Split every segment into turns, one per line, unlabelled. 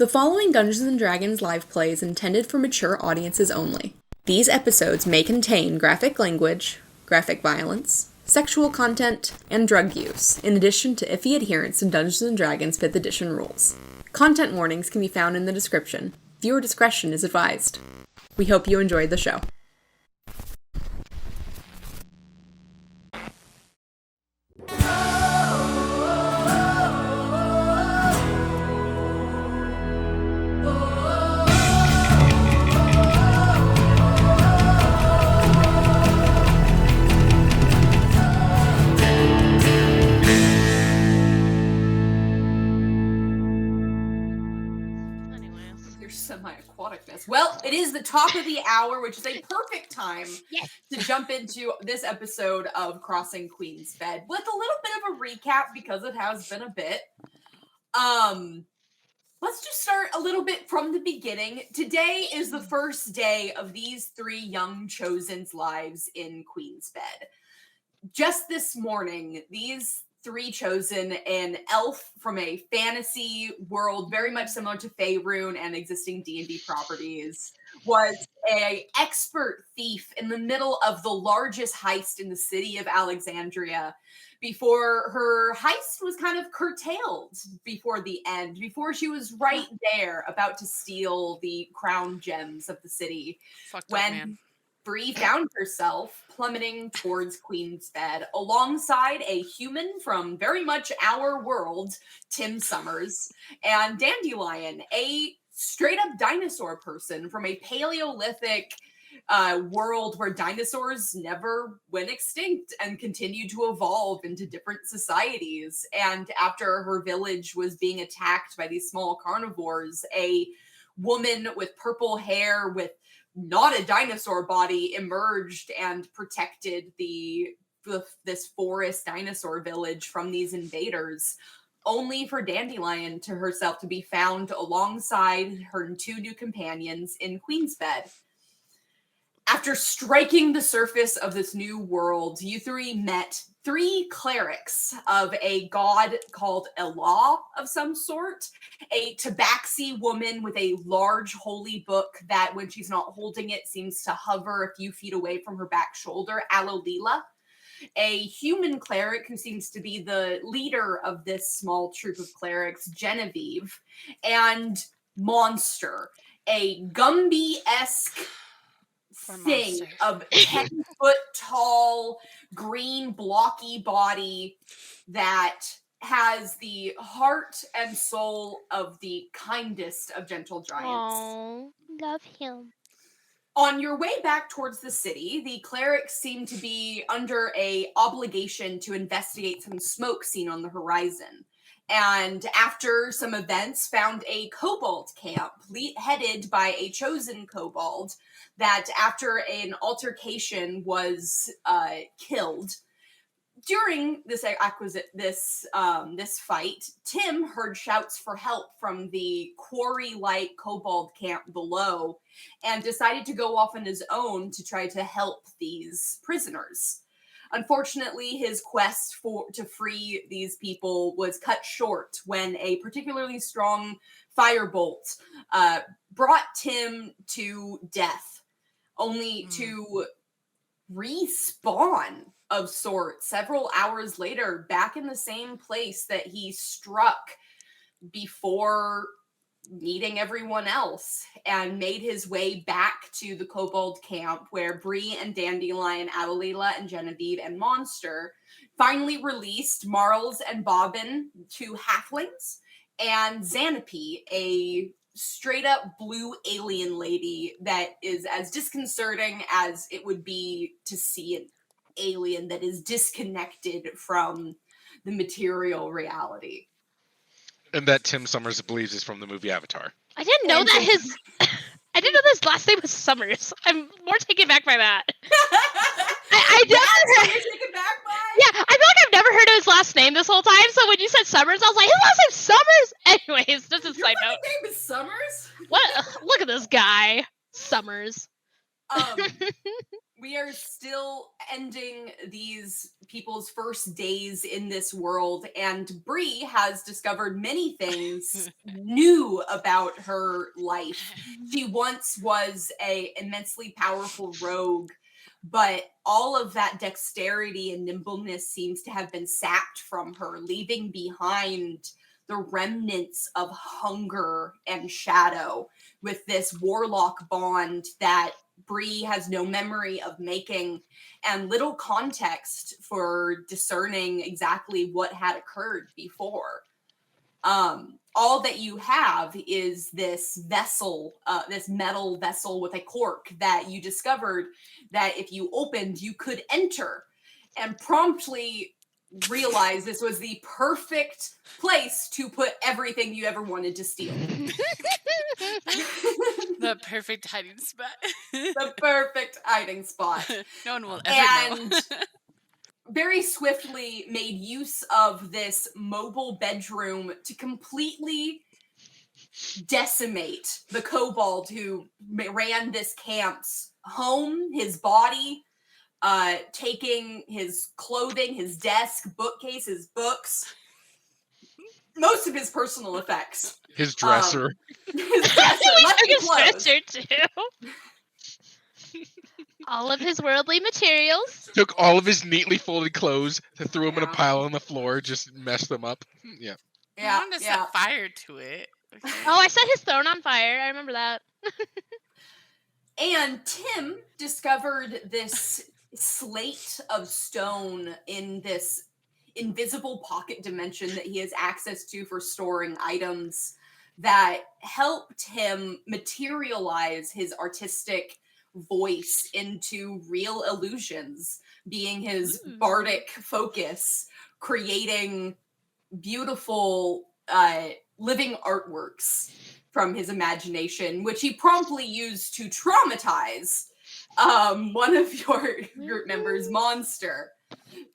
The following Dungeons & Dragons live play is intended for mature audiences only. These episodes may contain graphic language, graphic violence, sexual content, and drug use, in addition to iffy adherence to Dungeons & Dragons 5th edition rules. Content warnings can be found in the description. Viewer discretion is advised. We hope you enjoyed the show. Semi-aquaticness. Well, it is the top of the hour, which is a perfect time to jump into this episode of Crossing Queen's Bed with a little bit of a recap because it has been a bit. Let's just start a little bit from the beginning. Today is the first day of these three young chosen's lives in Queen's Bed. Just this morning, these three chosen, an elf from a fantasy world very much similar to Faerun and existing D&D properties, was an expert thief in the middle of the largest heist in the city of Alexandria before her heist was kind of curtailed before the end, before she was right there about to steal the crown gems of the city. When Brie found herself plummeting towards Queen's Bed alongside a human from very much our world, Tim Summers, and Dandelion, a straight-up dinosaur person from a Paleolithic world where dinosaurs never went extinct and continued to evolve into different societies. And after her village was being attacked by these small carnivores, a woman with purple hair with not a dinosaur body emerged and protected this forest dinosaur village from these invaders, only for Dandelion to herself to be found alongside her two new companions in Queen's Bed. After striking the surface of this new world, you three met three clerics of a god called Elah of some sort, a tabaxi woman with a large holy book that when she's not holding it seems to hover a few feet away from her back shoulder, Alolila, a human cleric who seems to be the leader of this small troop of clerics, Genevieve, and Monster, a Gumby-esque thing of 10-foot tall, green, blocky body that has the heart and soul of the kindest of gentle giants.
Oh, love him.
On your way back towards the city, the clerics seem to be under a obligation to investigate some smoke seen on the horizon. And after some events, found a kobold camp headed by a chosen kobold that after an altercation was killed. During this this fight, Tim heard shouts for help from the quarry-like kobold camp below and decided to go off on his own to try to help these prisoners. Unfortunately, his quest to free these people was cut short when a particularly strong firebolt brought Tim to death, only to respawn of sorts several hours later back in the same place that he struck before meeting everyone else, and made his way back to the kobold camp where Brie and Dandelion, Alolila and Genevieve and Monster finally released Marls and Bobbin, two halflings, and Xanape, a straight-up blue alien lady that is as disconcerting as it would be to see an alien that is disconnected from the material reality.
And that Tim Summers believes is from the movie Avatar.
I didn't know that his last name was Summers. I'm more taken back by that. I never heard.
Taken back by?
Yeah, I feel like I've never heard of his last name this whole time. So when you said Summers, I was like, his last name's Summers. Anyways, just a side note.
Your name is Summers?
What? Look at this guy, Summers.
We are still ending these people's first days in this world, and Brie has discovered many things new about her life. She once was a immensely powerful rogue, but all of that dexterity and nimbleness seems to have been sapped from her, leaving behind the remnants of hunger and shadow with this warlock bond that Brie has no memory of making, and little context for discerning exactly what had occurred before. All that you have is this vessel, this metal vessel with a cork that you discovered that if you opened, you could enter, and promptly realized this was the perfect place to put everything you ever wanted to steal.
The perfect hiding spot.
The perfect hiding spot.
No one will ever
And
know.
very swiftly made use of this mobile bedroom to completely decimate the kobold who ran this camp's home, his body, taking his clothing, his desk, bookcase, his books, most of his personal effects.
His dresser.
His dresser,
We
left
took
the
his
clothes.
dresser too. All of his worldly materials.
Took all of his neatly folded clothes, threw them in a
Yeah.
pile on the floor, just messed them up. Yeah.
I
Yeah,
wanted to
yeah.
set fire to it. Okay.
Oh, I set his throne on fire. I remember that.
And Tim discovered this slate of stone in this invisible pocket dimension that he has access to for storing items that helped him materialize his artistic voice into real illusions, being his
Ooh.
bardic focus, creating beautiful living artworks from his imagination, which he promptly used to traumatize one of your group members, Monster,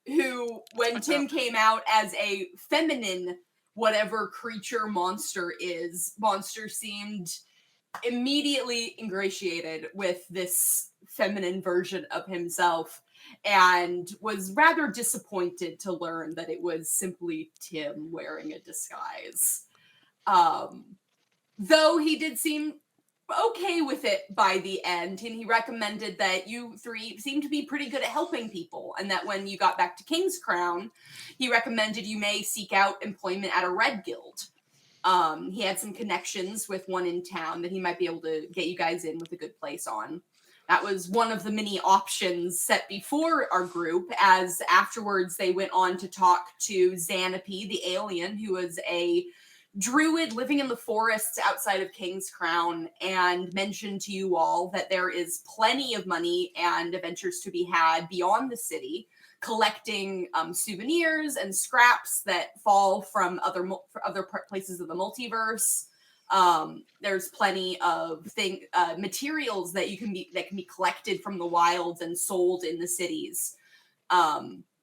who, when Tim came out as a feminine whatever creature Monster is, Monster seemed immediately ingratiated with this feminine version of himself and was rather disappointed to learn that it was simply Tim wearing a disguise. Though he did seem okay with it by the end, and he recommended that you three seem to be pretty good at helping people, and that when you got back to King's Crown, he recommended you may seek out employment at a Red Guild. He had some connections with one in town that he might be able to get you guys in with a good place on. That was one of the many options set before our group, as afterwards they went on to talk to Xanape, the alien, who was a druid living in the forests outside of King's Crown, and mentioned to you all that there is plenty of money and adventures to be had beyond the city, collecting souvenirs and scraps that fall from other places of the multiverse. There's plenty of materials that can be collected from the wilds and sold in the cities.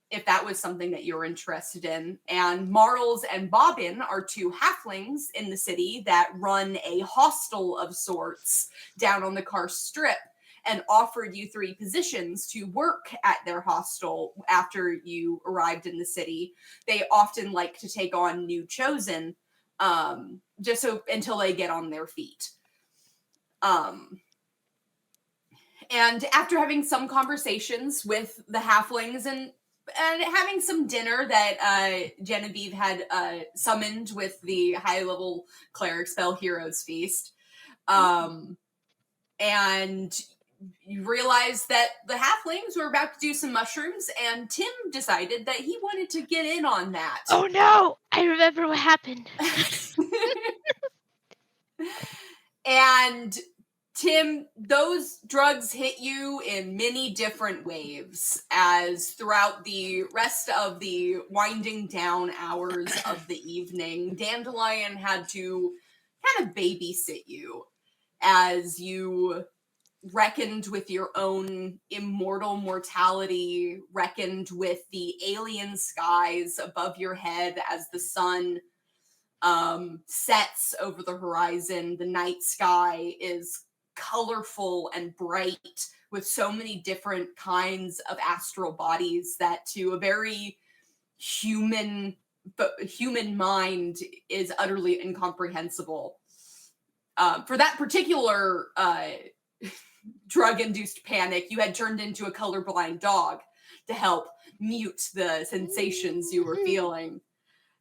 If that was something that you're interested in. And Marls and Bobbin are two halflings in the city that run a hostel of sorts down on the Karst Strip, and offered you three positions to work at their hostel after you arrived in the city. They often like to take on new chosen, just so until they get on their feet. And after having some conversations with the halflings and having some dinner that Genevieve had summoned with the high-level cleric spell Heroes Feast, and you realize that the halflings were about to do some mushrooms, and Tim decided that he wanted to get in on that.
Oh no! I remember what happened.
And Tim, those drugs hit you in many different waves, as throughout the rest of the winding down hours of the evening, Dandelion had to kind of babysit you as you reckoned with your own immortal mortality, reckoned with the alien skies above your head as the sun sets over the horizon. The night sky is colorful and bright with so many different kinds of astral bodies that to a very human mind is utterly incomprehensible. For that particular drug-induced panic, you had turned into a colorblind dog to help mute the sensations you were feeling.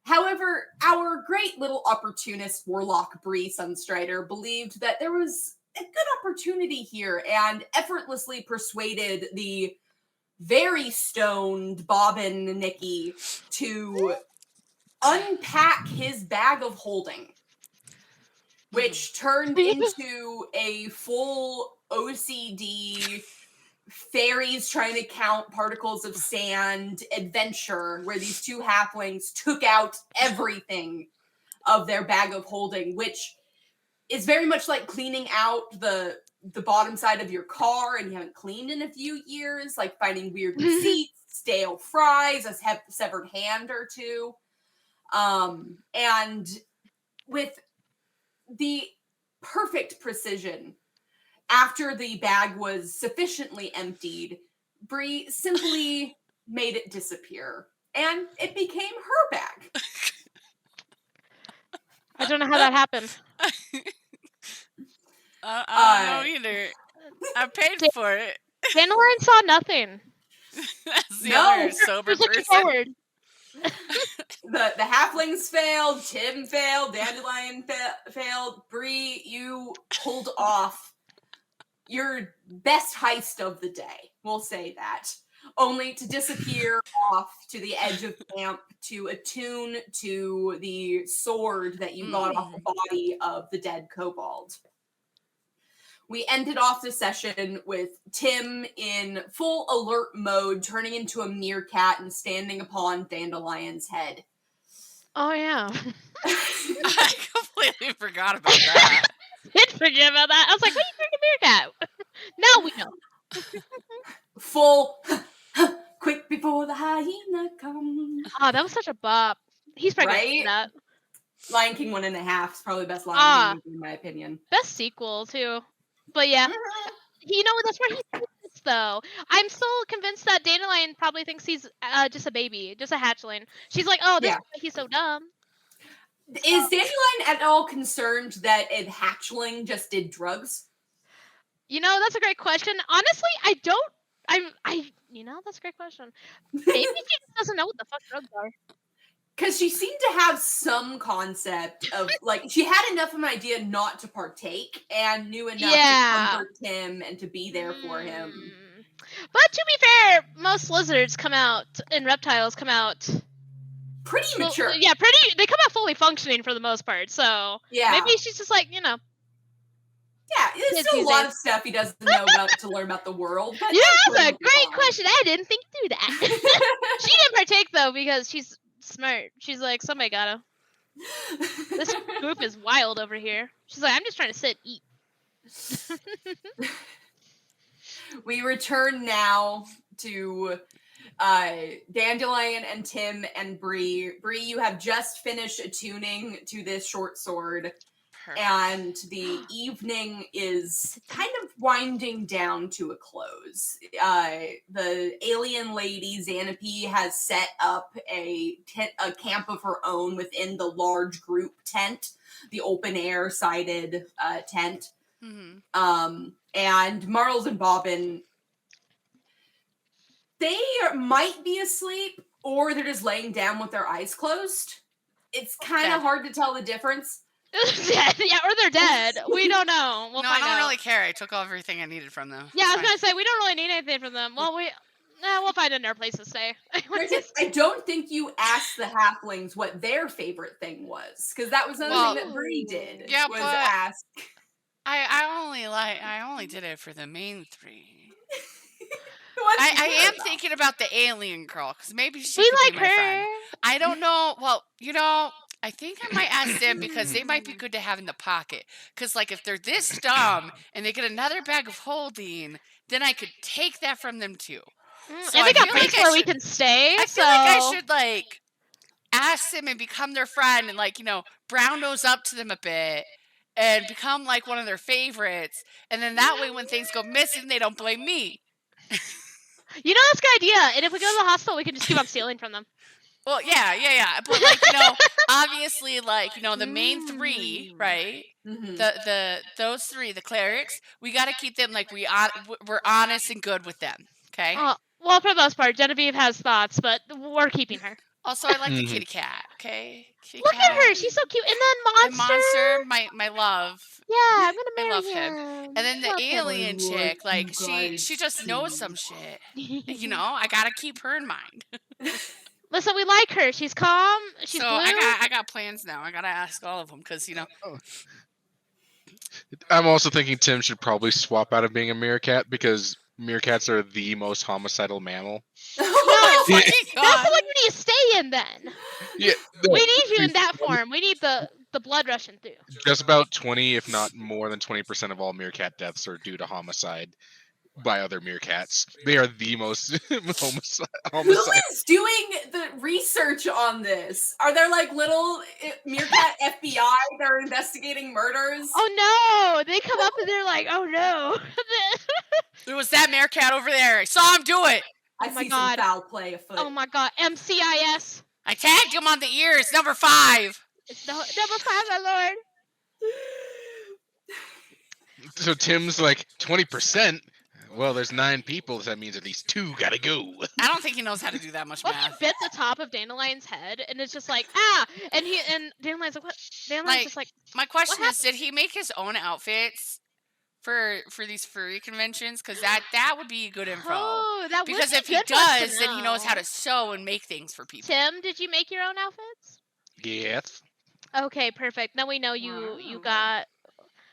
However, our great little opportunist warlock Brie Sunstrider believed that there was a good opportunity here and effortlessly persuaded the very stoned Bobbin Nicky to unpack his bag of holding, which turned into a full OCD fairies trying to count particles of sand adventure where these two halflings took out everything of their bag of holding, which is very much like cleaning out the bottom side of your car and you haven't cleaned in a few years, like finding weird receipts, stale fries, a severed hand or two. And with the perfect precision, after the bag was sufficiently emptied, Brie simply made it disappear, and it became her bag.
I don't know how that happened.
I don't know either. I paid for it.
Dandelion saw nothing.
As the
No.
other sober
Just looking
person.
forward.
The halflings failed, Tim failed, Dandelion failed. Brie, you pulled off your best heist of the day. We'll say that. Only to disappear off to the edge of camp to attune to the sword that you got off the body of the dead kobold. We ended off the session with Tim in full alert mode, turning into a meerkat and standing upon Dandelion's head.
Oh, yeah.
I completely forgot about that.
Did forget about that. I was like, what are you drinking meerkat? Now we know.
Full, quick before the hyena comes.
Oh, that was such a bop. He's probably
Right?
right? That.
Lion King 1.5 is probably the best Lion King movie in my opinion.
Best sequel, too. But yeah, that's where he thinks, though. I'm still convinced that Dandelion probably thinks he's just a baby, just a hatchling. She's like, oh, this is why he's so dumb.
Is Dandelion at all concerned that a hatchling just did drugs?
That's a great question. Honestly, that's a great question. Maybe she just doesn't know what the fuck drugs are.
Because she seemed to have some concept of, like, she had enough of an idea not to partake and knew enough to comfort him and to be there for him.
But to be fair, most lizards come out and reptiles come out
pretty mature.
Yeah, they come out fully functioning for the most part. So maybe she's just like,
Yeah, there's still a lot of stuff he doesn't know about to learn about the world. But
that's a great question. I didn't think through that. She didn't partake, though, because she's smart. She's like, somebody gotta. This group is wild over here. She's like, I'm just trying to sit and eat.
We return now to Dandelion and Tim and Brie. Brie, you have just finished attuning to this short sword. Perfect. And the evening is kind of winding down to a close. The alien lady, Xanape, has set up a camp of her own within the large group tent, the open-air sided tent. Mm-hmm. And Marls and Bobbin, they might be asleep, or they're just laying down with their eyes closed. It's kind of hard to tell the difference.
Yeah, or they're dead. We don't know. We'll find out.
I don't really care. I took everything I needed from them.
Yeah, I was gonna say we don't really need anything from them. Well, we'll find another place to stay.
I don't think you asked the halflings what their favorite thing was, because that was another thing that Brie did.
Yeah,
was
but
ask.
I only did it for the main three.
I
am thinking about the alien girl, because maybe she could be my friend. I don't know. Well, I think I might ask them because they might be good to have in the pocket. Because, like, if they're this dumb and they get another bag of holding, then I could take that from them too.
So and they got places where we can stay.
I feel like I should, ask them and become their friend and, brown nose up to them a bit and become like one of their favorites. And then that way, when things go missing, they don't blame me.
You know, that's a good idea. And if we go to the hospital, we can just keep on stealing from them.
Well, yeah. But like, obviously, like, the main three, right? Those three, the clerics, we got to keep them like we're honest and good with them. Okay.
Well, for the most part, Genevieve has thoughts, but we're keeping her.
Also, I like the kitty cat. Okay.
Look at her, she's so cute. And then
Monster, my love.
Yeah, I'm gonna marry
I love
him.
And then the
Love him.
alien chick, like she just knows some shit. I gotta keep her in mind.
Listen, we like her. She's calm. She's
so
blue.
I got plans now. I gotta ask all of them because
I'm also thinking Tim should probably swap out of being a meerkat because meerkats are the most homicidal mammal.
That's the one we need to stay in then.
Yeah,
we need you in that form. We need the blood rushing through.
Just about 20, if not more than 20% of all meerkat deaths are due to homicide by other meerkats. They are the most homicide.
Who is doing the research on this? Are there like little meerkat FBI that are investigating murders?
Oh no! They come up and they're like, "Oh no!"
There was that meerkat over there. I saw him do it.
I see some foul play afoot.
Oh my god! MCIS.
I tagged him on the ears. Number 5.
It's number 5, my lord.
So Tim's like 20%. Well, there's 9 people. So that means at least 2 gotta go.
I don't think he knows how to do that much math.
He bit the top of Dandelion's head, and it's just like and Dandelion's like, what? Dandelion's just like.
My question is, did he make his own outfits for these furry conventions? Because that would be good info.
Oh, that would
because
be
if he
good
does, then he knows how to sew and make things for people.
Tim, did you make your own outfits?
Yes.
Okay, perfect. Now we know you got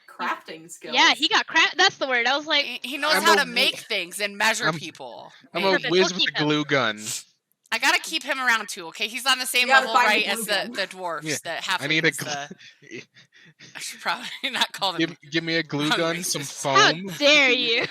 crafting skills.
Yeah, he got craft. That's the word. I was like,
he knows how to make things and measure people.
I'm a whiz with a glue gun.
I gotta keep him around too. Okay, he's on the same level, right, as the dwarves.
Yeah.
The half.
I need a.
I should probably not call them.
Give me a glue gun, some foam.
How dare you?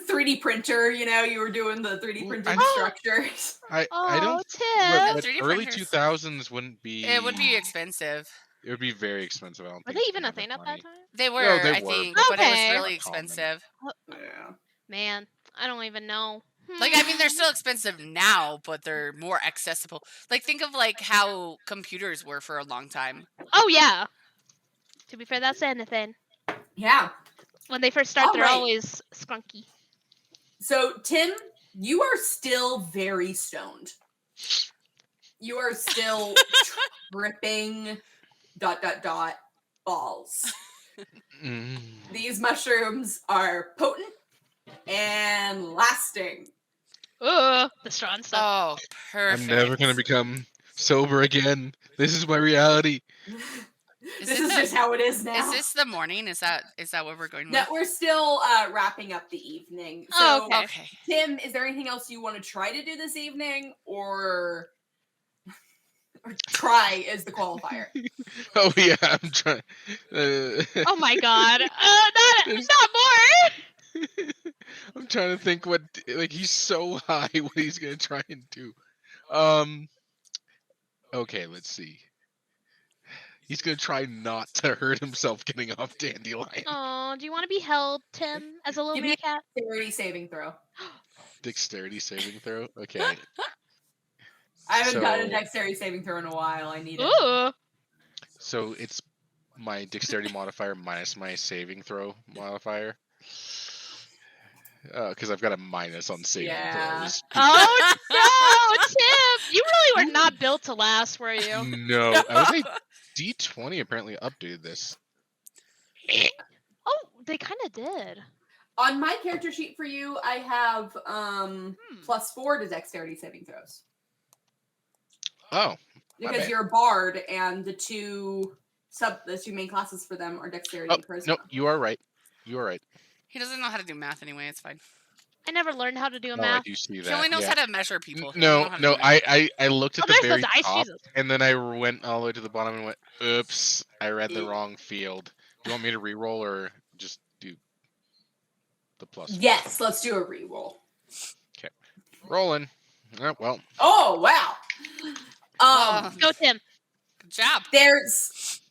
3D printer, you were doing the 3D printing structures.
I don't.
Tim.
Early 2000s wouldn't be.
It would be expensive.
It would be very expensive. I don't
Were
think
they even a thing at that time?
They were, I think, but it was really expensive.
Yeah.
Man, I don't even know.
Like, I mean, they're still expensive now, but they're more accessible. Like, think of like how computers were for a long time.
Oh yeah. To be fair, that's anything.
Yeah.
When they first start, they're always skunky.
So, Tim, you are still very stoned. You are still tripping ... balls. These mushrooms are potent and lasting.
The strong stuff.
Oh, perfect.
I'm never gonna become sober again. This is my reality.
This is just how it is now.
Is this the morning? Is that what we're going with?
No, we're still wrapping up the evening. So,
okay.
Tim, is there anything else you want to try to do this evening, or try is the qualifier?
Oh yeah, I'm trying.
Oh my god! Not more.
I'm trying to think what he's so high. What he's gonna try and do? Okay, let's see. He's gonna try not to hurt himself getting off Dandelion.
Oh, do you want to be held, Tim, as a little meerkat?
Dexterity saving throw.
Dexterity saving throw. Okay.
I haven't done a dexterity saving throw in a while. I need it.
Ooh.
So it's my dexterity modifier minus my saving throw modifier. Because I've got a minus on saving throws.
Oh no, Tim! You really were not built to last, were you?
No, I was like D20 apparently updated this.
Oh, they kind of did.
On my character sheet for you, I have +4 to dexterity saving throws.
Oh.
Because you're a bard, and the two main classes for them are dexterity and charisma.
No, you are right. You are right.
He doesn't know how to do math anyway. It's fine.
I never learned how to do math.
I do see that.
He only knows how to measure people.
No, I looked at the very
the dice,
top,
Jesus.
and then I went all the way to the bottom and went, oops, I read the wrong field. Do you want me to re-roll or just do the plus?
Yes, let's do a re-roll.
Okay. Rolling. Oh, well.
Oh, wow.
Go, Tim.
Good job.
There's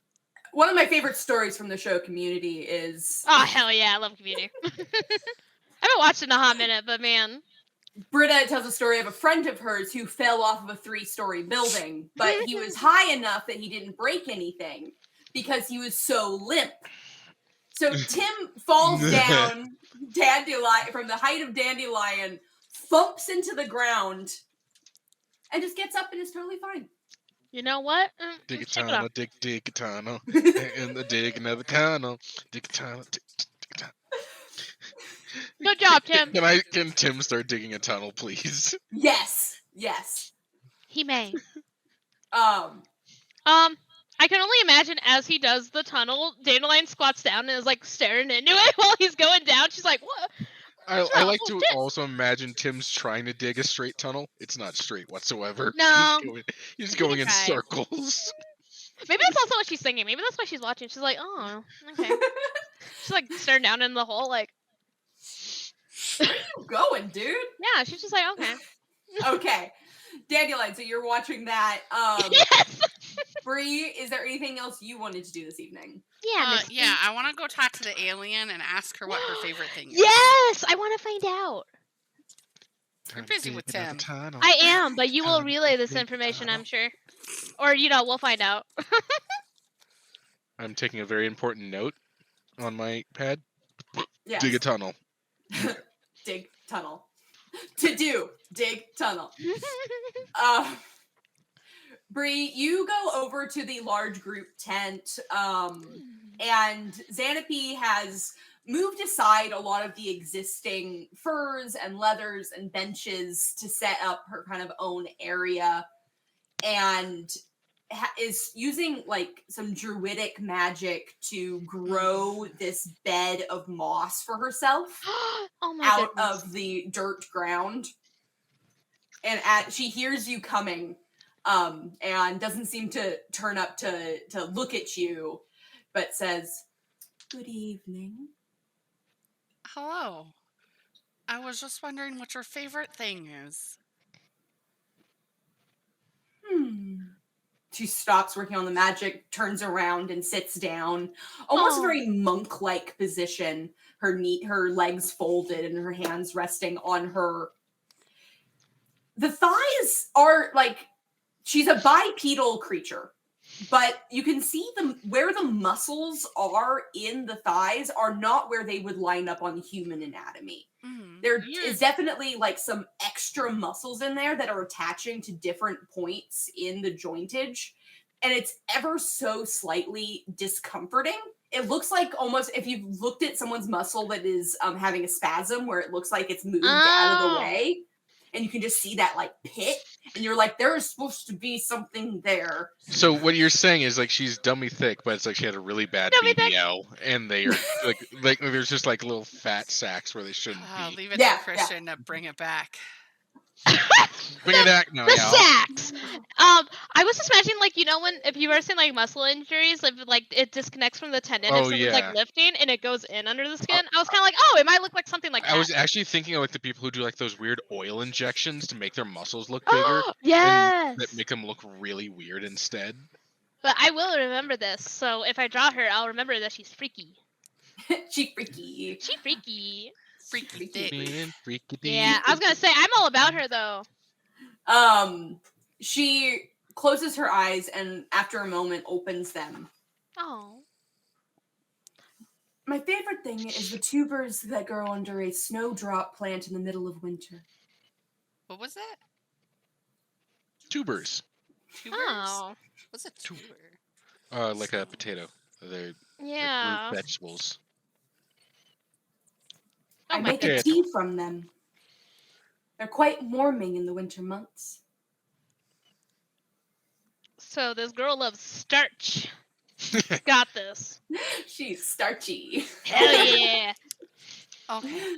One of my favorite stories from the show Community is...
Oh, hell yeah, I love Community. I haven't watched it in a hot minute, but man.
Britta tells a story of a friend of hers who fell off of a 3-story building, but he was high enough that he didn't break anything because he was so limp. So Tim falls down from the height of Dandelion, thumps into the ground, and just gets up and is totally fine.
You know what?
Dig a
Let's check it
tunnel,
out.
dig a tunnel, and the dig another tunnel, dig a tunnel, dig a tunnel.
Good job, Tim.
Can Tim start digging a tunnel, please?
Yes.
He may.
I
can only imagine as he does the tunnel, Dandelion squats down and is like staring into it while he's going down. She's like, "What?"
I like to also imagine Tim's trying to dig a straight tunnel. It's not straight whatsoever.
No.
He's going in
try.
circles.
Maybe that's also what she's thinking. Maybe that's why she's watching. She's like, "Oh, okay." She's like staring down in the hole, like.
Where are you going, dude?
Yeah, she's just like, okay.
Okay. Dandelion, so you're watching that.
Yes!
Brie, is there anything else you wanted to do this evening?
Yeah,
I want to go talk to the alien and ask her what her favorite thing is.
Yes! I want to find out.
You're busy with Tim.
I am, but you will relay this information, I'm sure. Or, we'll find out.
I'm taking a very important note on my pad.
Yes.
Dig a tunnel.
Dig tunnel. Dig tunnel. Brie, you go over to the large group tent, and Xanape has moved aside a lot of the existing furs and leathers and benches to set up her kind of own area, and is using like some druidic magic to grow this bed of moss for herself out of the dirt ground. And she hears you coming, and doesn't seem to turn up to look at you, but says, "Good evening."
Hello. I was just wondering what your favorite thing is.
She stops working on the magic, turns around and sits down, almost a very monk-like position. Her legs folded and her hands resting on her. The thighs are like, she's a bipedal creature, but you can see where the muscles are in the thighs are not where they would line up on human anatomy. There is definitely like some extra muscles in there that are attaching to different points in the jointage, and it's ever so slightly discomforting. It looks like almost if you've looked at someone's muscle that is having a spasm where it looks like it's moved out of the way, and you can just see that like pit, and you're like, there is supposed to be something there.
So what you're saying is like she's dummy thick, but it's like she had a really bad BBL, and they are like there's just like little fat sacks where they shouldn't be.
Leave it to Christian to bring it back.
Bring it back now,
the sacks. I was just imagining, like, when if you ever seen like muscle injuries, if like it disconnects from the tendon if someone's like lifting and it goes in under the skin. I was kind of like, oh, it might look like something like that.
I was actually thinking of like the people who do like those weird oil injections to make their muscles look bigger.
Yes.
And that make them look really weird instead.
But I will remember this, so if I draw her, I'll remember that she's freaky.
She's freaky.
She's freaky.
Freaky dick.
Yeah, I was gonna say I'm all about her though.
She closes her eyes and after a moment opens them.
Oh.
My favorite thing is the tubers that grow under a snowdrop plant in the middle of winter.
What was that?
Tubers.
Oh.
What's a tuber?
Like a potato. They're
root
vegetables.
I make a tea from them. They're quite warming in the winter months.
So this girl loves starch. Got this.
She's starchy.
Hell yeah.
Okay.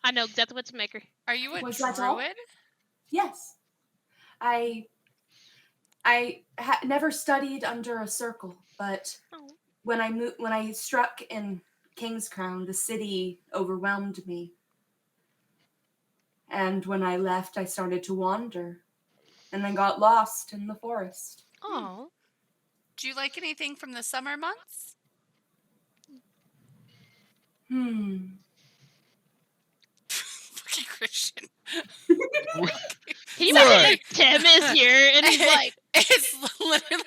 I know exactly what to make her.
Are you a
Was
druid?
Yes. I never studied under a circle, but when I struck in King's Crown, the city overwhelmed me. And when I left, I started to wander and then got lost in the forest.
Oh.
Do you like anything from the summer months? Fucking Christian.
Can you
What?
imagine if Tim is here and he's like,
It's literally,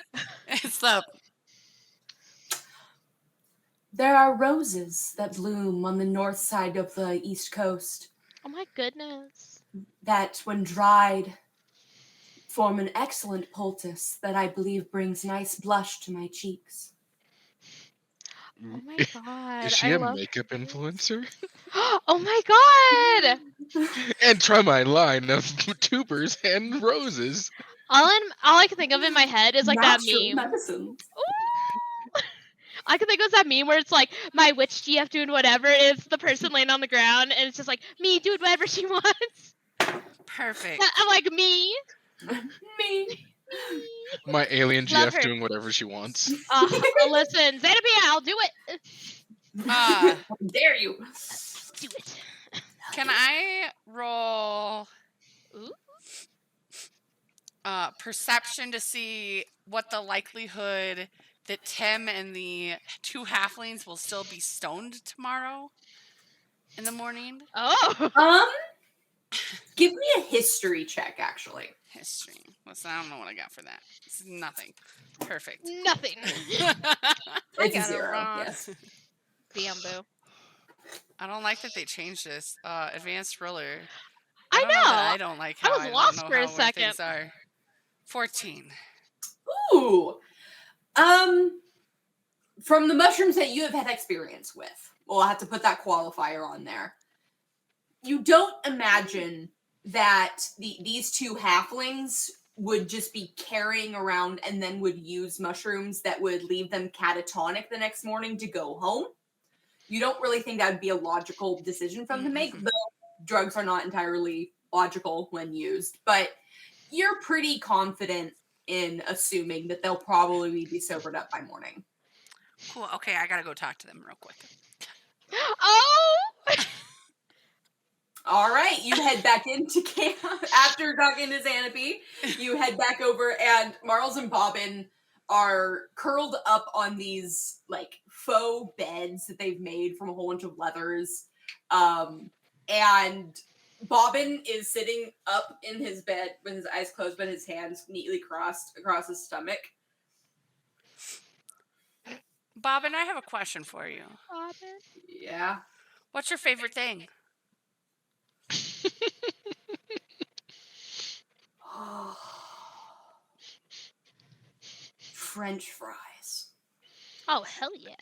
it's the
There are roses that bloom on the north side of the East Coast
oh my goodness.
that, when dried, form an excellent poultice that I believe brings nice blush to my cheeks.
Oh my god.
Is she
I
a
love
makeup influencer?
Oh my god.
And try my line of tubers and roses.
All I can think of in my head is like that
Natural
meme.
medicines.
Ooh. I can think of that meme where it's like my witch GF doing whatever. It's the person laying on the ground and it's just like me doing whatever she wants.
perfect.
I'm like me.
Me.
My alien
Love
GF
her.
doing whatever she wants.
Listen, Xanapia, I'll do it.
Uh,
How dare you?
Do it.
can I roll
Ooh.
perception to see what the likelihood that Tim and the 2 halflings will still be stoned tomorrow in the morning?
Oh.
Give me a history check, actually.
History. Listen, I don't know what I got for that. It's nothing. Perfect.
Nothing.
It's a
got it
0,
wrong.
yes.
Bamboo.
I don't like that they changed this. Advanced roller.
I
don't
know.
that I don't like how
was
I
lost
don't know
for a
how where
second.
things are. 14.
Ooh. From the mushrooms that you have had experience with, we'll have to put that qualifier on there. You don't imagine that these 2 halflings would just be carrying around and then would use mushrooms that would leave them catatonic the next morning to go home. You don't really think that would be a logical decision for them to make, though drugs are not entirely logical when used. But you're pretty confident in assuming that they'll probably be sobered up by morning.
Cool. Okay, I gotta go talk to them real quick.
Oh.
All right, you head back into camp after talking to Xanapie. You head back over, and Marls and Bobbin are curled up on these like faux beds that they've made from a whole bunch of leathers. And Bobbin is sitting up in his bed with his eyes closed, but his hands neatly crossed across his stomach.
Bobbin, I have a question for you.
Bobbin.
Yeah.
What's your favorite thing?
French fries.
Oh hell yeah!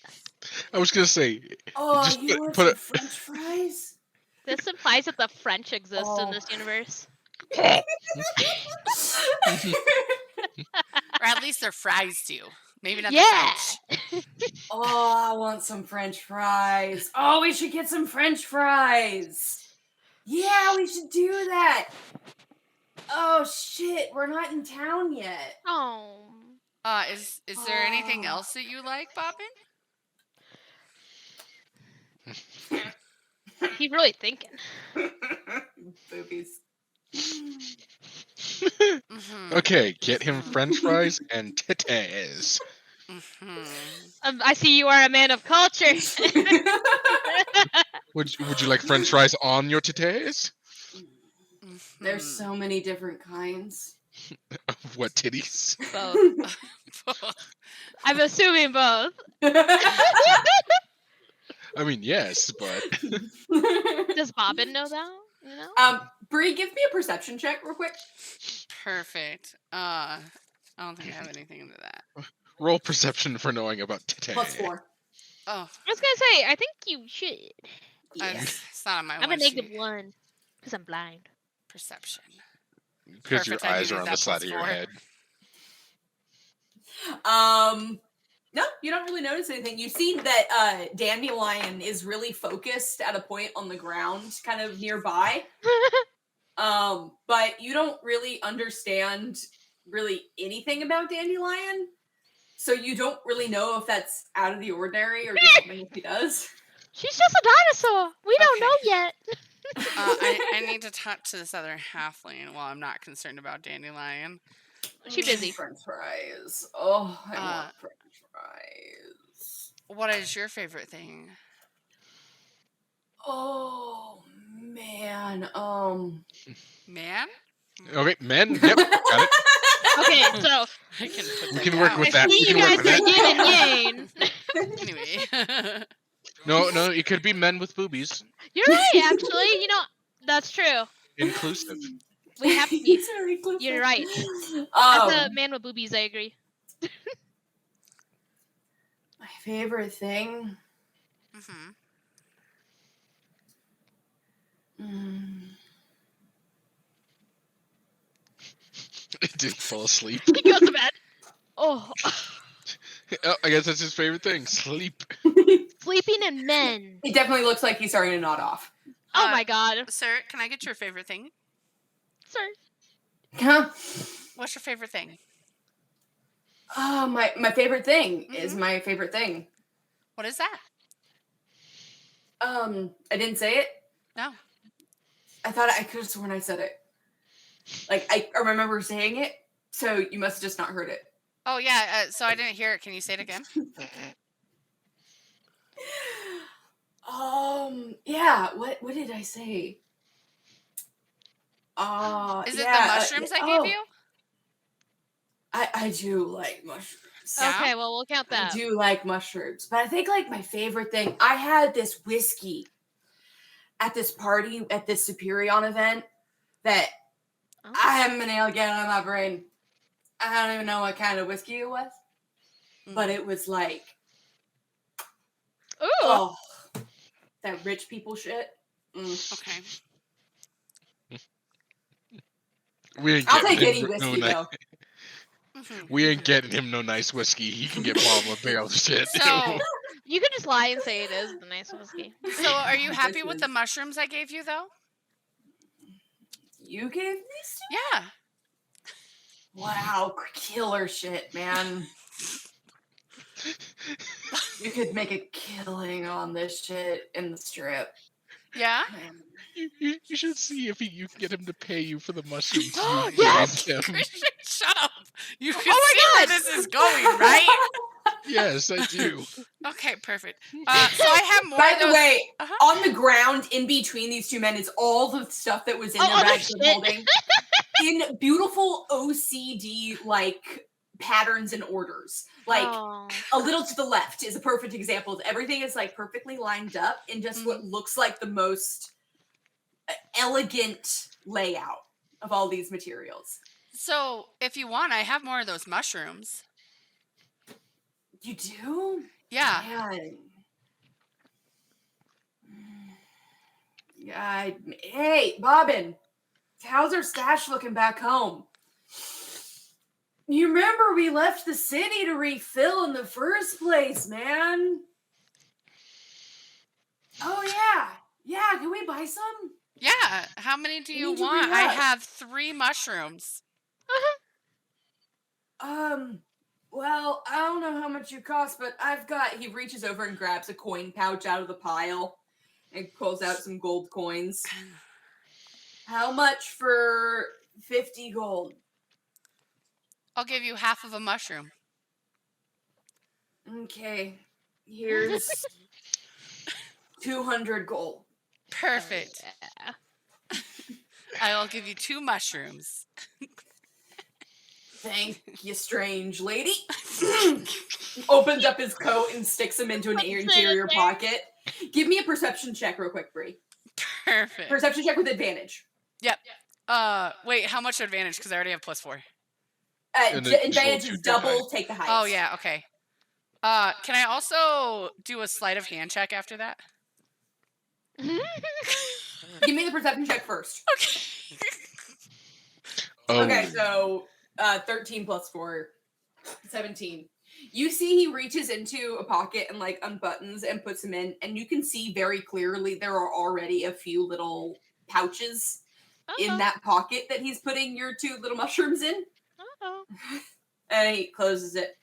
I was gonna say,
Oh,
just
you want
put
some
it.
French fries?
This implies that the French exist in
Oh.
this universe.
Or at least they're fries to you. Maybe not
Yeah.
the French.
Oh, I want some French fries. Oh, we should get some French fries. Yeah, we should do that. Oh shit, we're not in town yet.
Oh.
Is there anything else that you like, Bobbin?
He's really thinking.
Boobies.
Mm-hmm.
Okay, get him French fries and titties.
Mm-hmm.
I see you are a man of culture.
Would you like French fries on your titties?
There's so many different kinds.
Of what titties?
Both. I'm assuming both.
I mean, yes, but
Does Bobbin know that? You know?
Brie, give me a perception check real quick.
Perfect. I don't think I have anything into that.
roll perception for knowing about titties.
+4.
Oh,
I was gonna say, I think you should.
it's not on my
I'm a
one
negative
sheet.
1 because I'm blind.
Perception.
Because your
Perfect, I
eyes
needed
are on the
that
side of your
+4.
head.
No, you don't really notice anything. You see that Dandelion is really focused at a point on the ground, kind of nearby. But you don't really understand really anything about Dandelion. So you don't really know if that's out of the ordinary or just something he does.
She's just a dinosaur. We don't
Okay.
know yet.
I need to talk to this other halfling while I'm not concerned about Dandelion.
She busy.
French fries. Oh, I
Uh,
want French fries.
What is your favorite thing?
Oh man.
Man?
Okay, men. Yep, got it.
Okay, so
I can put
We
that
can work
down.
with
I
that.
see
We
you
can work
guys
with
are
that.
yin and yang.
Anyway.
No, it could be men with boobies.
You're right, actually. You know, that's true.
Inclusive.
We have to be.
He's very inclusive.
You're right. As a
Um,
man with boobies, I agree.
my favorite thing.
Mhm.
Mm.
It didn't fall asleep.
He goes to bed. Oh,
Oh, I guess that's his favorite thing. Sleep.
sleeping and men.
He definitely looks like he's starting to nod off.
Oh my god.
Sir, can I get your favorite thing?
Sir.
Huh?
What's your favorite thing?
Oh, my favorite thing is
Mhm.
my favorite thing.
What is that?
I didn't say it.
No.
I thought I could have sworn I said it. Like I remember saying it, so you must have just not heard it.
Oh yeah, so I didn't hear it. Can you say it again?
Yeah. What did I say?
Is it
yeah,
the mushrooms I gave you?
I do like mushrooms.
Yeah.
Okay, well, we'll count
I
that.
do like mushrooms, but I think like my favorite thing. I had this whiskey at this party at this Superion event that
Oh.
I haven't been able to get out of my brain. I don't even know what kind of whiskey it was, but it was like,
Ooh.
oh, that rich people shit. Mm.
Okay.
We ain't
I'll
getting
take
him
any
no
whiskey
nice.
though.
We ain't getting him no nice whiskey. He can get bottled with barrel of shit.
So,
You could just lie and say it is the nice whiskey.
so are you happy
This
with
is-
the mushrooms I gave you though?
You gave these to
Yeah.
me? Wow, killer shit, man. You could make a killing on this shit in the strip.
Yeah.
Man.
You should see if you can get him to pay you for the mushrooms. you
Yes!
gave him.
Christian, shut up. You can
Oh my
see where
God!
this is going, right?
Yes, I do.
Okay, perfect. So I have more
By
of
the
those.
way,
Uh-huh.
on the ground in between these two men is all the stuff that was in
Oh,
their
other
bags of
shit.
holding in beautiful OCD like patterns and orders. Like
Oh.
a little to the left is a perfect example of everything is like perfectly lined up in just what looks like the most elegant layout of all these materials.
So if you want, I have more of those mushrooms.
You do?
Yeah.
Man. Yeah. Hey, Bobbin, how's our stash looking back home? You remember we left the city to refill in the first place, man. Oh yeah. Yeah, can we buy some?
Yeah. How many do
We
you
need to
want? I
re-up.
have 3 mushrooms.
Well, I don't know how much you cost, but he reaches over and grabs a coin pouch out of the pile and pulls out some gold coins. How much for 50 gold?
I'll give you half of a mushroom.
Okay. Here's 200 gold.
Perfect.
Yeah.
I'll give you 2 mushrooms.
Thank you, strange lady. Opens up his coat and sticks them into an interior pocket. Give me a perception check real quick, Brie.
Perfect.
Perception check with advantage.
Yep. Wait, how much advantage? Because I already have +4.
And then
Advantage
roll
is
2
double, take the highest.
Oh yeah, okay. Can I also do a sleight of hand check after that?
Give me the perception check first.
Okay.
Oh,
Okay, so 13 plus 4, 17. You see he reaches into a pocket and like unbuttons and puts them in, and you can see very clearly there are already a few little pouches in that pocket that he's putting your 2 little mushrooms in. And he closes it.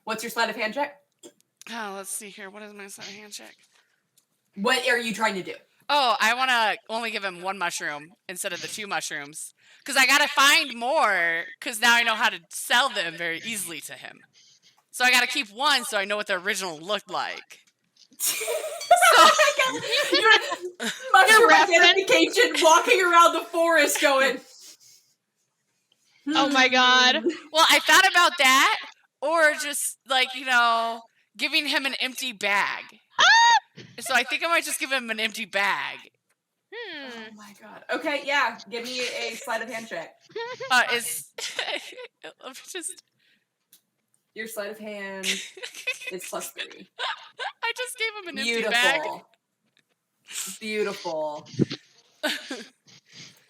What's your sleight of hand check?
Oh, let's see here. What is my sleight of hand check?
What are you trying to do?
Oh, I want to only give him 1 mushroom instead of the 2 mushrooms. Because I got to find more, because now I know how to sell them very easily to him. So I got to keep 1 so I know what the original looked like. So
Your mushroom identification walking around the forest going.
Oh my god.
Well, I thought about that, or just like, giving him an empty bag. So I think I might just give him an empty bag.
Oh my god. Okay, yeah. Give me a sleight of hand check. Your sleight of hand is +3.
I just gave him an empty bag.
Beautiful.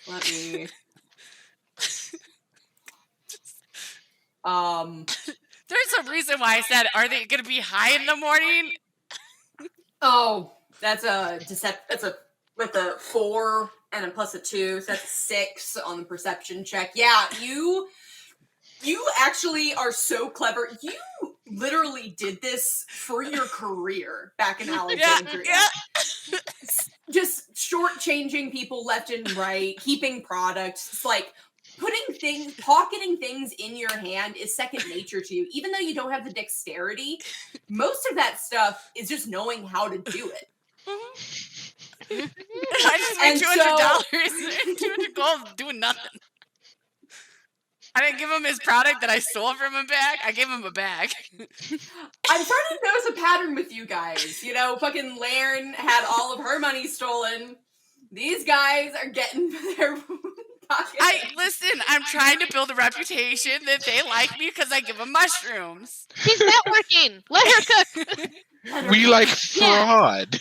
Let me.
There's a reason why I said, are they going to be high in the morning?
Oh, that's a That's a with a 4 and a +2, so that's 6 on the perception check. Yeah, you actually are so clever. You literally did this for your career back in Alexandria.
Yeah.
Just shortchanging people left and right, keeping products. It's like pocketing things in your hand is second nature to you. Even though you don't have the dexterity, most of that stuff is just knowing how to do it.
I just made $200, 200 gold doing nothing. I didn't give him his product that I stole from him back. I gave him a bag.
I'm starting to notice a pattern with you guys. Fucking Laren had all of her money stolen. These guys are getting their pockets.
Listen, I'm trying to build a reputation that they like me because I give them mushrooms.
She's networking. Let her cook.
We like fraud.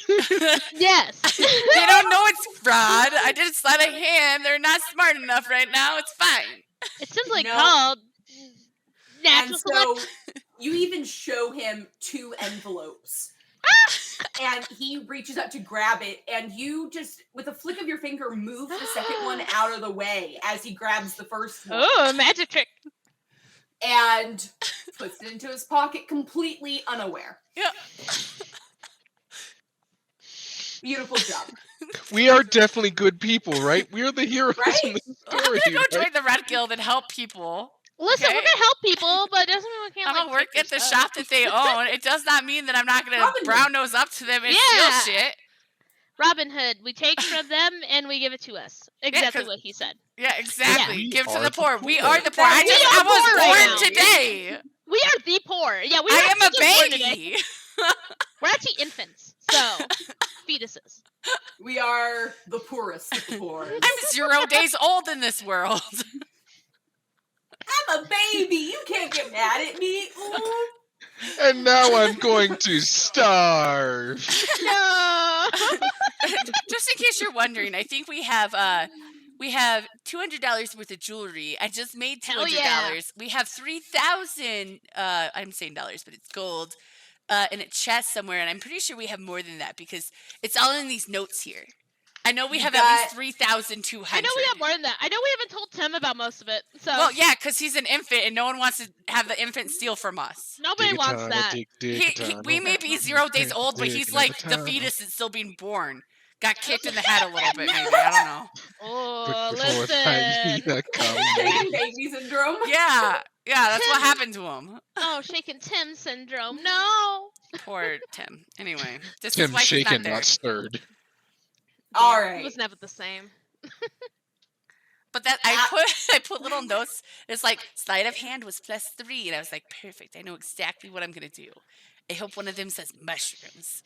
Yes.
They don't know it's fraud. I did sleight of hand. They're not smart enough right now. It's fine.
It's simply called natural
And
selection.
so you even show him 2 envelopes. And he reaches up to grab it, and you just, with a flick of your finger, move the second one out of the way as he grabs the first one.
Oh, magic trick.
And puts it into his pocket completely unaware.
Yeah.
Beautiful job.
We are definitely good people, right? We're the heroes in the story.
I'm gonna go join the Red Guild and help people.
Listen, we're gonna help people, but it doesn't mean we can't.
I'm gonna work at the shop that they own. It does not mean that I'm not gonna brown nose up to them and steal shit.
Robin Hood, we take from them and we give it to us. Exactly what he said.
Yeah, exactly.
Yeah.
Give to the poor. We are the poor. I was born today.
We are the poor. Yeah,
I am a baby.
We're actually infants, so fetuses.
We are the poorest of the poor.
I'm 0 days old in this world.
I'm a baby. You can't get mad at me. Ooh.
And now I'm going to starve.
No.
Just in case you're wondering, I think we have $200 worth of jewelry. I just made $200.
Yeah.
We have 3,000. I'm saying dollars, but it's gold. In a chest somewhere, and I'm pretty sure we have more than that because it's all in these notes here. I know we have at least 3,200.
I know we have more than that. I know we haven't told Tim about most of it. So.
Well, yeah, because he's an infant, and no one wants to have the infant steal from us.
Nobody wants that.
We may be 0 days old, but he's like the fetus that's still being born. Got kicked in the head a little bit, maybe. I don't know.
Oh, listen.
Baby syndrome.
Yeah, that's what happened to him.
Oh, shaken Tim syndrome. No.
Poor Tim. Anyway, this
Tim
is why
shaken,
he's not there.
not stirred.
All right.
It was never the same.
But that I put little notes. It's like sleight of hand was +3, and I was like, perfect. I know exactly what I'm gonna do. I hope one of them says mushrooms.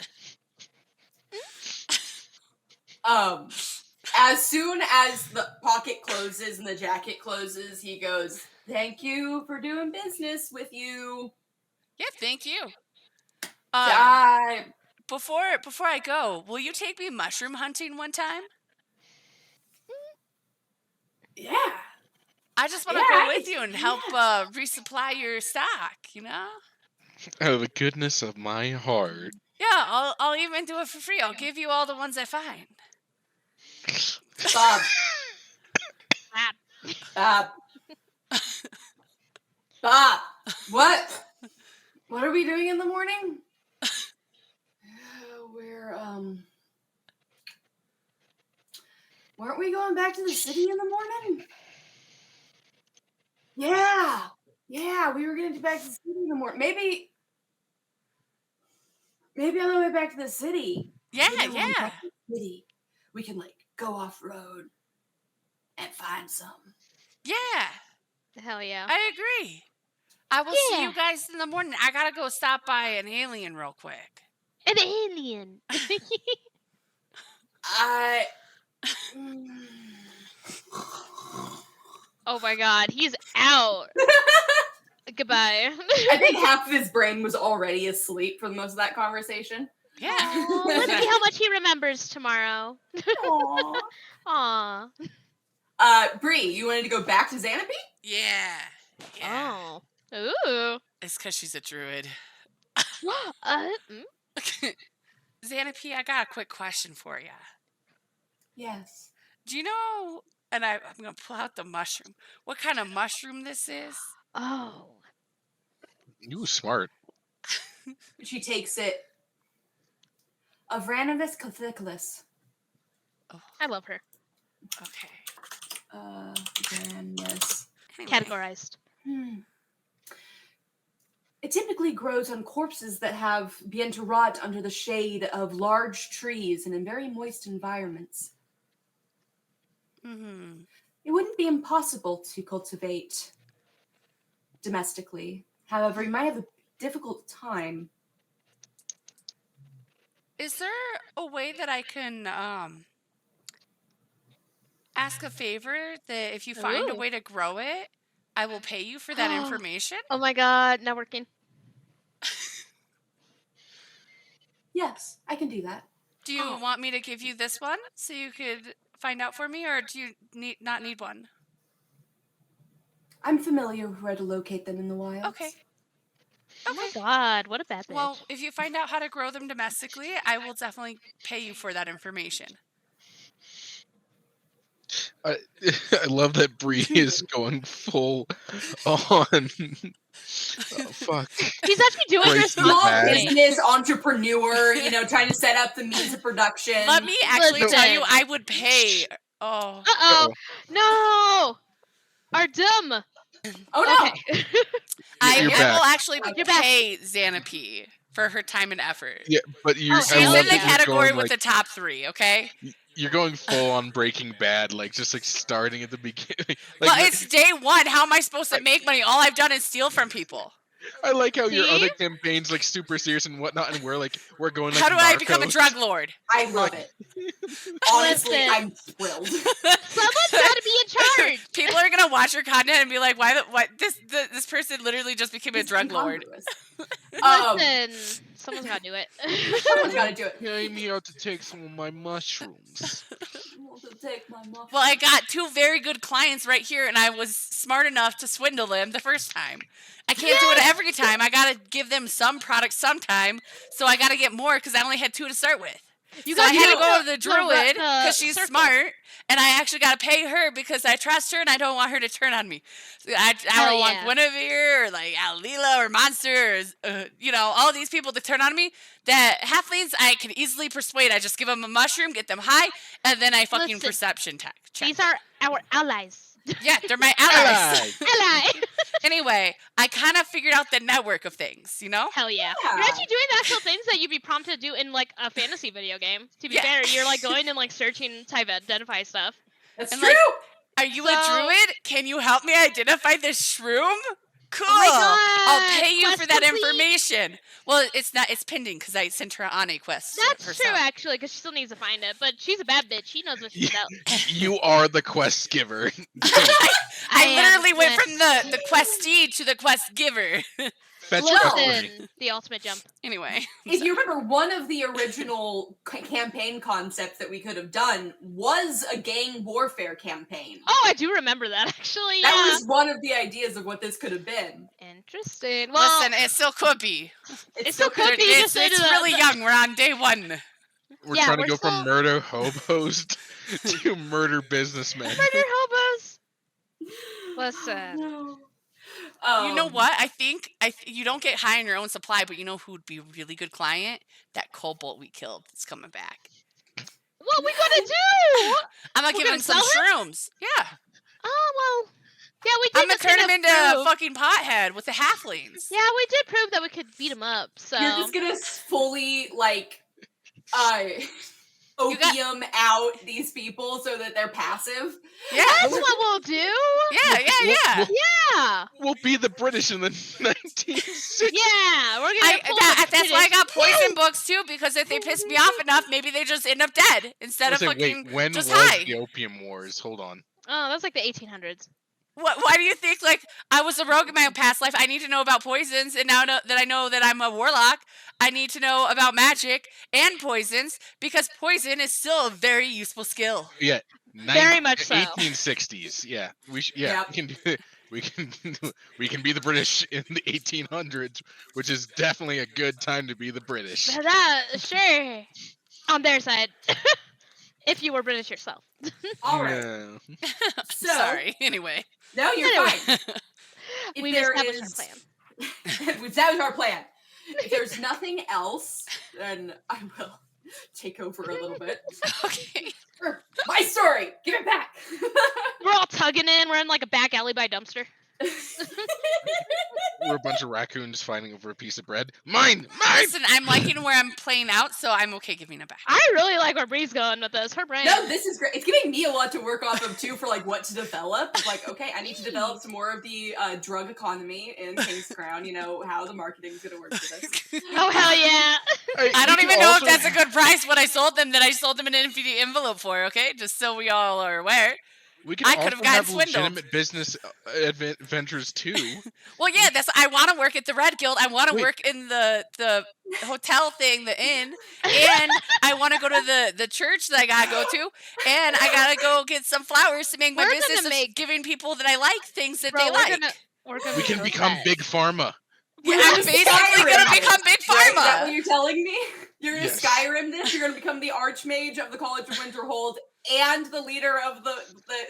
As soon as the pocket closes and the jacket closes, he goes, "Thank you for doing business with you."
Yeah, thank you. Before I go, will you take me mushroom hunting one time?
Yeah.
I just want to go with you and help resupply your stock,
Out of the goodness of my heart.
Yeah, I'll even do it for free. I'll give you all the ones I find.
Bob, what are we doing in the morning? Weren't we going back to the city in the morning? Yeah. Yeah, we were going to get back to the city in the morning. Maybe on the way back to the city.
Yeah,
maybe on the way
yeah.
back to the city, we can like go off road and find some.
Yeah,
Hell yeah.
I agree. I will see
Yeah.
you guys in the morning. I gotta go stop by an alien real quick.
An alien. Oh my god, he's out. Goodbye.
I think half of his brain was already asleep for most of that conversation.
Yeah.
Aw, let's see how much he remembers tomorrow.
Aww.
Aw.
Brie, you wanted to go back to Xanapie?
Yeah.
Oh. Ooh.
It's because she's a druid.
Mm?
Xanapie, I got a quick question for you.
Yes.
Do you know, and I'm going to pull out the mushroom, what kind of mushroom this is?
Oh.
You were smart.
She takes it. Avranovis cathiculus.
Oh,
I love her.
okay.
Avranus.
Anyway.
Categorized.
It typically grows on corpses that have begun to rot under the shade of large trees and in very moist environments.
Mm-hmm.
It wouldn't be impossible to cultivate domestically. However, you might have a difficult time.
Is there a way that I can ask a favor that if you find a
Ooh.
way to grow it, I will pay you for that information?
Oh my god, networking.
Yes, I can do that.
Do you want me to give you this one so you could find out for me, or do you not need one?
I'm familiar with where to locate them in the wild.
Okay.
Oh my god, what a bad bitch.
Well, if you find out how to grow them domestically, I will definitely pay you for that information.
I love that Brie is going full on. Oh, fuck.
He's actually doing
Breaking
responsible
Bad.
things.
Business entrepreneur, trying to set up the means of production.
Let me actually tell you,
Listen.
I would pay. Oh.
Uh-oh. No! Our dumb.
Oh no!
Okay.
I
You're back.
will actually
You're back.
pay Xanapie for her time and effort.
Yeah, but you.
Oh,
I
She's
love
in the
that you're
category
going,
with
like,
the top 3, okay?
You're going full on Breaking Bad, like just like starting at the beginning. Like,
Well, it's day 1. How am I supposed to make money? All I've done is steal from people.
I like how your
See?
other campaigns like super serious and whatnot, and we're going like.
How do I become a
narcos.
drug lord?
I love it. Honestly,
Listen.
I'm thrilled.
Someone's got to be in charge.
People are gonna watch your content and be like, "Why? This person literally just became a
It's
drug lord."
incongruous.
Listen, someone's got to do it.
Someone's got to do it.
Pay me out to take some of my mushrooms.
Well, I got 2 very good clients right here, and I was smart enough to swindle them the first time. I can't do it every time. I gotta give them some product sometime, so I gotta get more because I only had 2 to start with.
You
So I
gotta
had to
do
go
the-
to the druid
the
because she's
circle.
smart, and I actually got to pay her because I trust her and I don't want her to turn on me. I
Hell
don't want
yeah.
Guinevere or like Alila or Monster or all these people to turn on me. That halflings I can easily persuade. I just give them a mushroom, get them high, and then I fucking
Listen,
perception check.
These are our allies.
Yeah, they're my allies.
Ally.
Anyway, I kind of figured out the network of things,
Hell yeah.
Yeah.
You're actually doing the actual things that you'd be prompted to do in like a fantasy video game. To be
Yeah.
fair, you're like going and like searching to identify stuff.
That's
And,
true.
like, Are you a
So-
druid? Can you help me identify this shroom? Cool.
Oh my God,
I'll pay you
quest
for that
complete.
information. Well, it's not. It's pending because I sent her on a quest.
That's
for
true,
some.
actually, because she still needs to find it. But she's a bad bitch. She knows what she's about.
You are the quest giver.
I
I
am
literally went
quest.
from the questee to the quest giver.
Fetch quest for me.
Listen, the ultimate jump.
Anyway,
If you remember, one of the original campaign concepts that we could have done was a gang warfare campaign.
Oh, I do remember that actually. Yeah.
That was one of the ideas of what this could have been.
Interesting. Well,
listen, it still could be.
it still could be.
It's,
Just say to
it's
the-
really
the-
young. We're on day 1.
We're
Yeah,
trying to
we're
go from
still-
murder hobos to murder businessmen.
Murder hobos. Listen.
No.
You know what? I think you don't get high on your own supply, but you know who would be a really good client? That kobold we killed. It's coming back.
What we gonna do?
I'm gonna
We're
give
gonna
him some
sell
shrooms. Yeah.
Oh well. Yeah, we did
I'm gonna
just
turn
kind
him
of
into a
prove.
fucking pothead with the halflings.
Yeah, we did prove that we could beat him up. So
You're just gonna fully like
You got-
opium out these people so that they're passive.
Yeah.
that's what we'll do.
Yeah.
Yeah.
We'll be the British in the 1960s.
Yeah, we're gonna pull the
That's why I got
British.
poison books too, because if they piss me off enough, maybe they just end up dead instead of fucking
Wait, when
just
was
high.
the Opium Wars? Hold on.
Oh, that's like the 1800s.
Why do you think like I was a rogue in my past life? I need to know about poisons, and now that I know that I'm a warlock, I need to know about magic and poisons because poison is still a very useful skill.
Yeah,
Very much so.
1860s. Yeah,
Yep.
we can do. We can be the British in the 1800s, which is definitely a good time to be the British.
That sure. On their side, if you were British yourself.
All right.
Yeah.
So
Sorry. Anyway.
no, you're
Anyway.
fine. If
We've
there
established
is-
our plan.
We've established our plan. If there's nothing else, then I will take over a little bit.
Okay.
My story. Give it back.
We're all tugging in. We're in like a back alley by a dumpster.
We're a bunch of raccoons fighting over a piece of bread. Mine!
Listen, I'm liking where I'm playing out, so I'm okay giving it back.
I really like where Bree's going with this. Her brain.
No, this is great. It's giving me a lot to work off of too for like what to develop. It's like, okay, I need to develop some more of the drug economy in King's Crown. You know how the marketing's gonna work for this.
Oh hell yeah!
I don't even know if that's a good price. What I sold them that I sold them an empty envelope for. Okay, just so we all are aware.
We can
I
also
could have gotten
have
swindled.
legitimate business adventures too.
Well, yeah, I want to work at the Red Guild. I want to
Wait.
work in the hotel thing, the inn, and I want to go to the church that I gotta go to, and I gotta go get some flowers to make my
We're
business
gonna
of giving people that I like things that
Bro,
they
we're
like.
gonna
We can
go
become
fast.
big pharma.
Yeah,
We're
I'm
gonna
basically
Skyrim
gonna
it,
become big
right? Is that
pharma.
what you're telling me? You're gonna
Yes.
Skyrim this. You're gonna become the Archmage of the College of Winterhold and the leader of the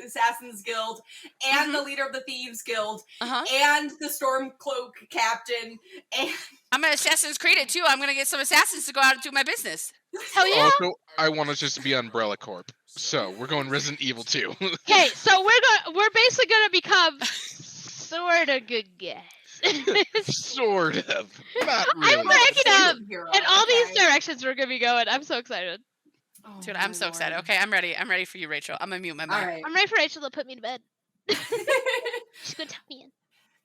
Assassin's Guild and the leader of the Thieves Guild
Uh-huh.
and the Stormcloak Captain and
I'm an Assassin's Creed it too. I'm gonna get some assassins to go out and do my business.
Hell yeah!
Also, I want to just be Umbrella Corp. So we're going Resident Evil 2.
Okay, so we're basically gonna become sort of good guys.
Sort of. Not
I'm
really.
ranking up
hero.
in all these
okay.
directions we're gonna be going. I'm so excited.
Oh,
Dude,
my
I'm so excited.
lord.
Okay, I'm ready. I'm ready for you, Rachel. I'm gonna mute my mic.
All right.
I'm ready for Rachel to put me to bed. She's gonna tuck me in.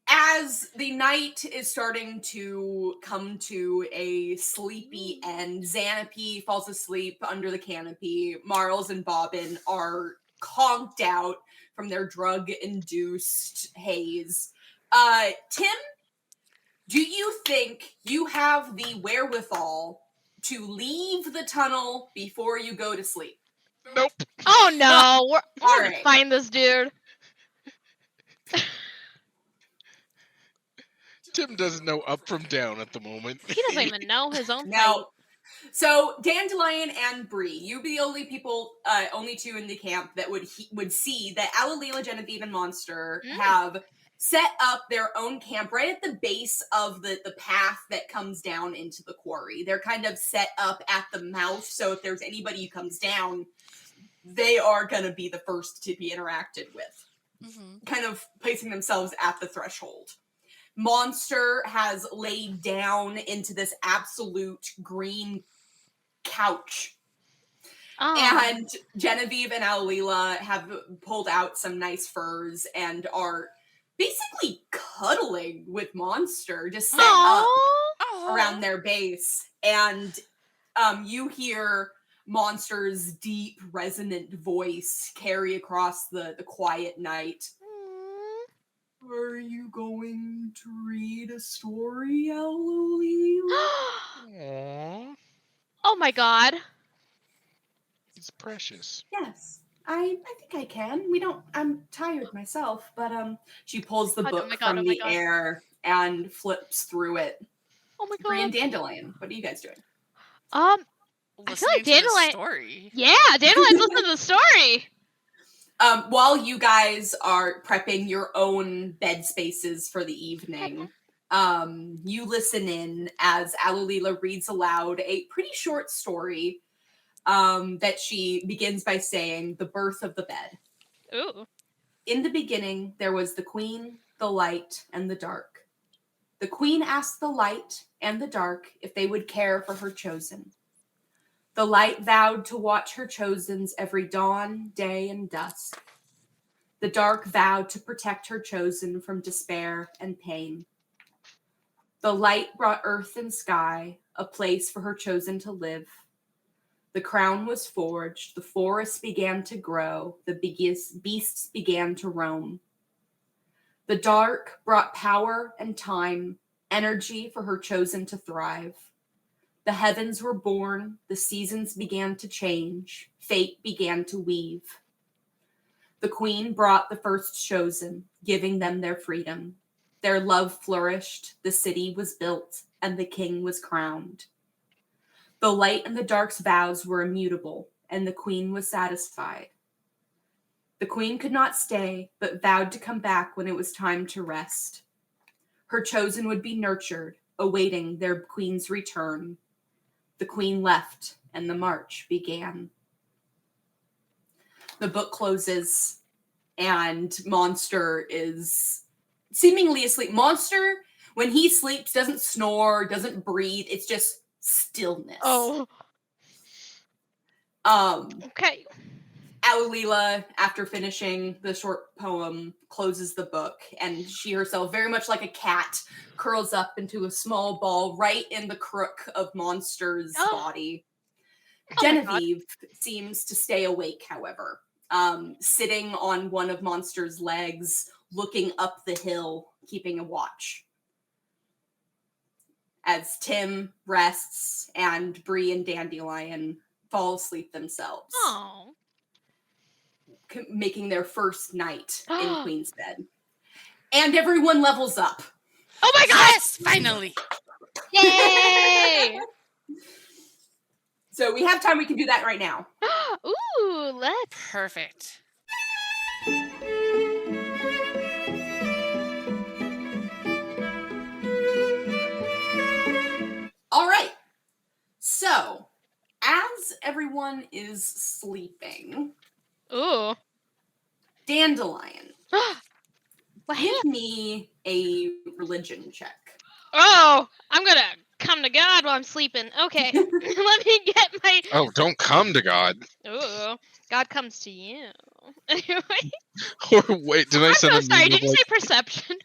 As the night is starting to come to a sleepy end, Xanape falls asleep under the canopy. Marls and Bobbin are conked out from their drug-induced haze. Tim, do you think you have the wherewithal to leave the tunnel before you go to sleep?
Nope.
Oh no, we're
All
gonna
right.
find this dude.
Tim doesn't know up from down at the moment.
He doesn't even know his own
No. So Dandelion and Brie, you be the only people, only two in the camp that would see that Alalila, Genevieve, and Monster have set up their own camp right at the base of the path that comes down into the quarry. They're kind of set up at the mouth, so if there's anybody who comes down, they are going to be the first to be interacted with, kind of placing themselves at the threshold. Monster has laid down into this absolute green couch.
Oh.
And Genevieve and Alalila have pulled out some nice furs and are basically cuddling with Monster, just set up around their base. And you hear Monster's deep, resonant voice carry across the quiet night. Are you going to read a story, Alalila?
Aww.
Oh my god.
It's precious.
Yes, I think I can. I'm tired myself, but she pulls the
Oh
book
my God,
from
oh my
the
God.
air and flips through it.
Oh my
Brie and
god.
Dandelion, what are you guys doing?
I feel
Listening
like
to the
Dandelion.
story.
Yeah, Dandelion's listening to the story.
While you guys are prepping your own bed spaces for the evening, you listen in as Alalila reads aloud a pretty short story that she begins by saying, the birth of the bed.
Ooh.
In the beginning, there was the queen, the light, and the dark. The queen asked the light and the dark if they would care for her chosen. The light vowed to watch her chosen's every dawn, day, and dusk. The dark vowed to protect her chosen from despair and pain. The light brought earth and sky, a place for her chosen to live. The crown was forged, the forests began to grow, the beasts began to roam. The dark brought power and time, energy for her chosen to thrive. The heavens were born, the seasons began to change, fate began to weave. The queen brought the first chosen, giving them their freedom. Their love flourished, the city was built, and the king was crowned. The light and the dark's vows were immutable, and the queen was satisfied. The queen could not stay, but vowed to come back when it was time to rest. Her chosen would be nurtured, awaiting their queen's return. The queen left, and the march began. The book closes, and Monster is seemingly asleep. Monster, when he sleeps, doesn't snore, doesn't breathe. It's just stillness.
Oh. Okay.
Alila, after finishing the short poem, closes the book, and she herself, very much like a cat, curls up into a small ball right in the crook of Monster's body.
Oh
Genevieve seems to stay awake, however, sitting on one of Monster's legs, looking up the hill, keeping a watch. As Tim rests and Brie and Dandelion fall asleep themselves.
Oh.
Making their first night in Queen's Bed. And everyone levels up.
Oh my god!
Yes, finally.
Yay!
So we have time, we can do that right now.
Ooh, let's.
Perfect.
All right. So, as everyone is sleeping,
Ooh.
Dandelion,
What?
give me a religion check.
Oh, I'm gonna come to God while I'm sleeping. Okay. Let me get my.
Oh, don't come to God.
Ooh. God comes to you. Anyway.
Or wait, did I
I'm
send
so
a
sorry.
meme
Did
of
you
like
say perception?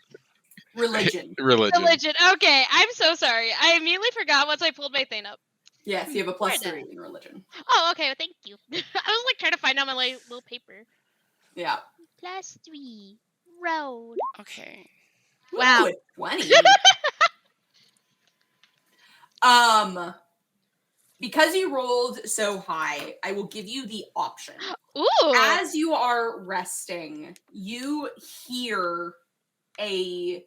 Religion.
religion?
Religion. Okay. I'm so sorry. I immediately forgot once I pulled my thing up.
Yes, you have a plus
Where
3 in religion.
Oh, okay. Well, thank you. I was like trying to find out my little paper.
Yeah.
+3. Road.
Okay.
Wow.
Ooh, 20. Because you rolled so high, I will give you the option.
Ooh.
As you are resting, you hear a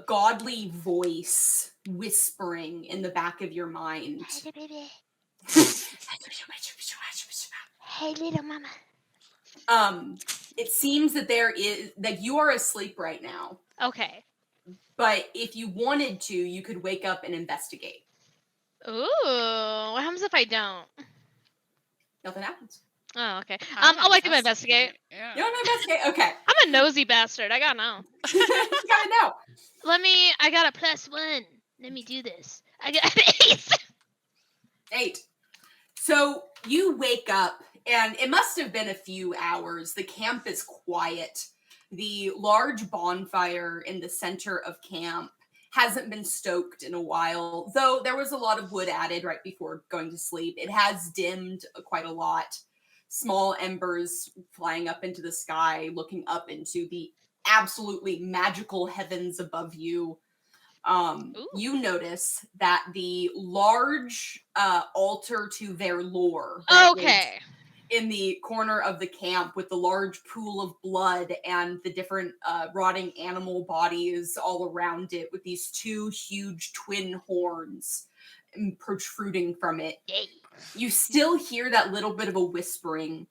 godly voice whispering in the back of your mind.
Hey, baby. Hey, little mama.
It seems that you are asleep right now,
Okay.
but if you wanted to, you could wake up and investigate.
Ooh. What happens if I don't?
Nothing happens.
Oh, okay.
I'm
I'll like to investigate.
Yeah.
You don't investigate? Okay.
I'm a nosy bastard. I gotta know.
You gotta know.
I got a +1. Let me do this. I got an 8.
8. So you wake up, and it must have been a few hours. The camp is quiet. The large bonfire in the center of camp hasn't been stoked in a while, though there was a lot of wood added right before going to sleep. It has dimmed quite a lot. Small embers flying up into the sky, looking up into the absolutely magical heavens above you. You notice that the large altar to their lore that was
Okay.
in the corner of the camp with the large pool of blood and the different rotting animal bodies all around it with these 2 huge twin horns protruding from it.
Yay.
You still hear that little bit of a whispering,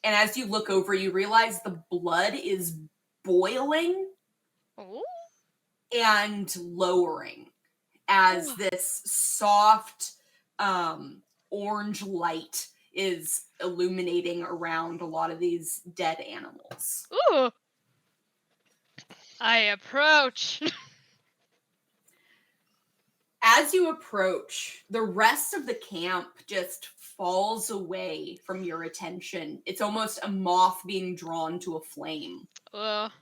and as you look over, you realize the blood is boiling
Ooh.
and lowering as this soft, orange light is illuminating around a lot of these dead animals.
Ooh. I approach.
As you approach, the rest of the camp just falls away from your attention. It's almost a moth being drawn to a flame.
Ugh.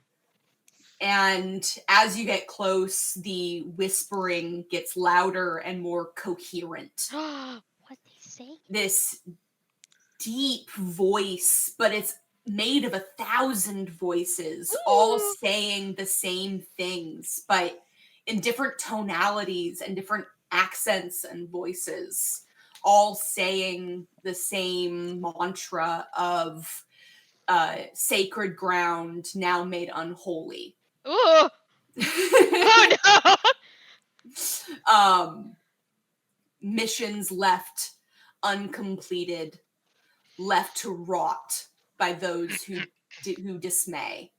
And as you get close, the whispering gets louder and more coherent.
What they say?
This deep voice, but it's made of 1,000 voices, all
Ooh.
saying the same things, but in different tonalities and different accents and voices, all saying the same mantra of sacred ground now made unholy.
Ooh. Oh no.
Missions left uncompleted, left to rot by those who dismay.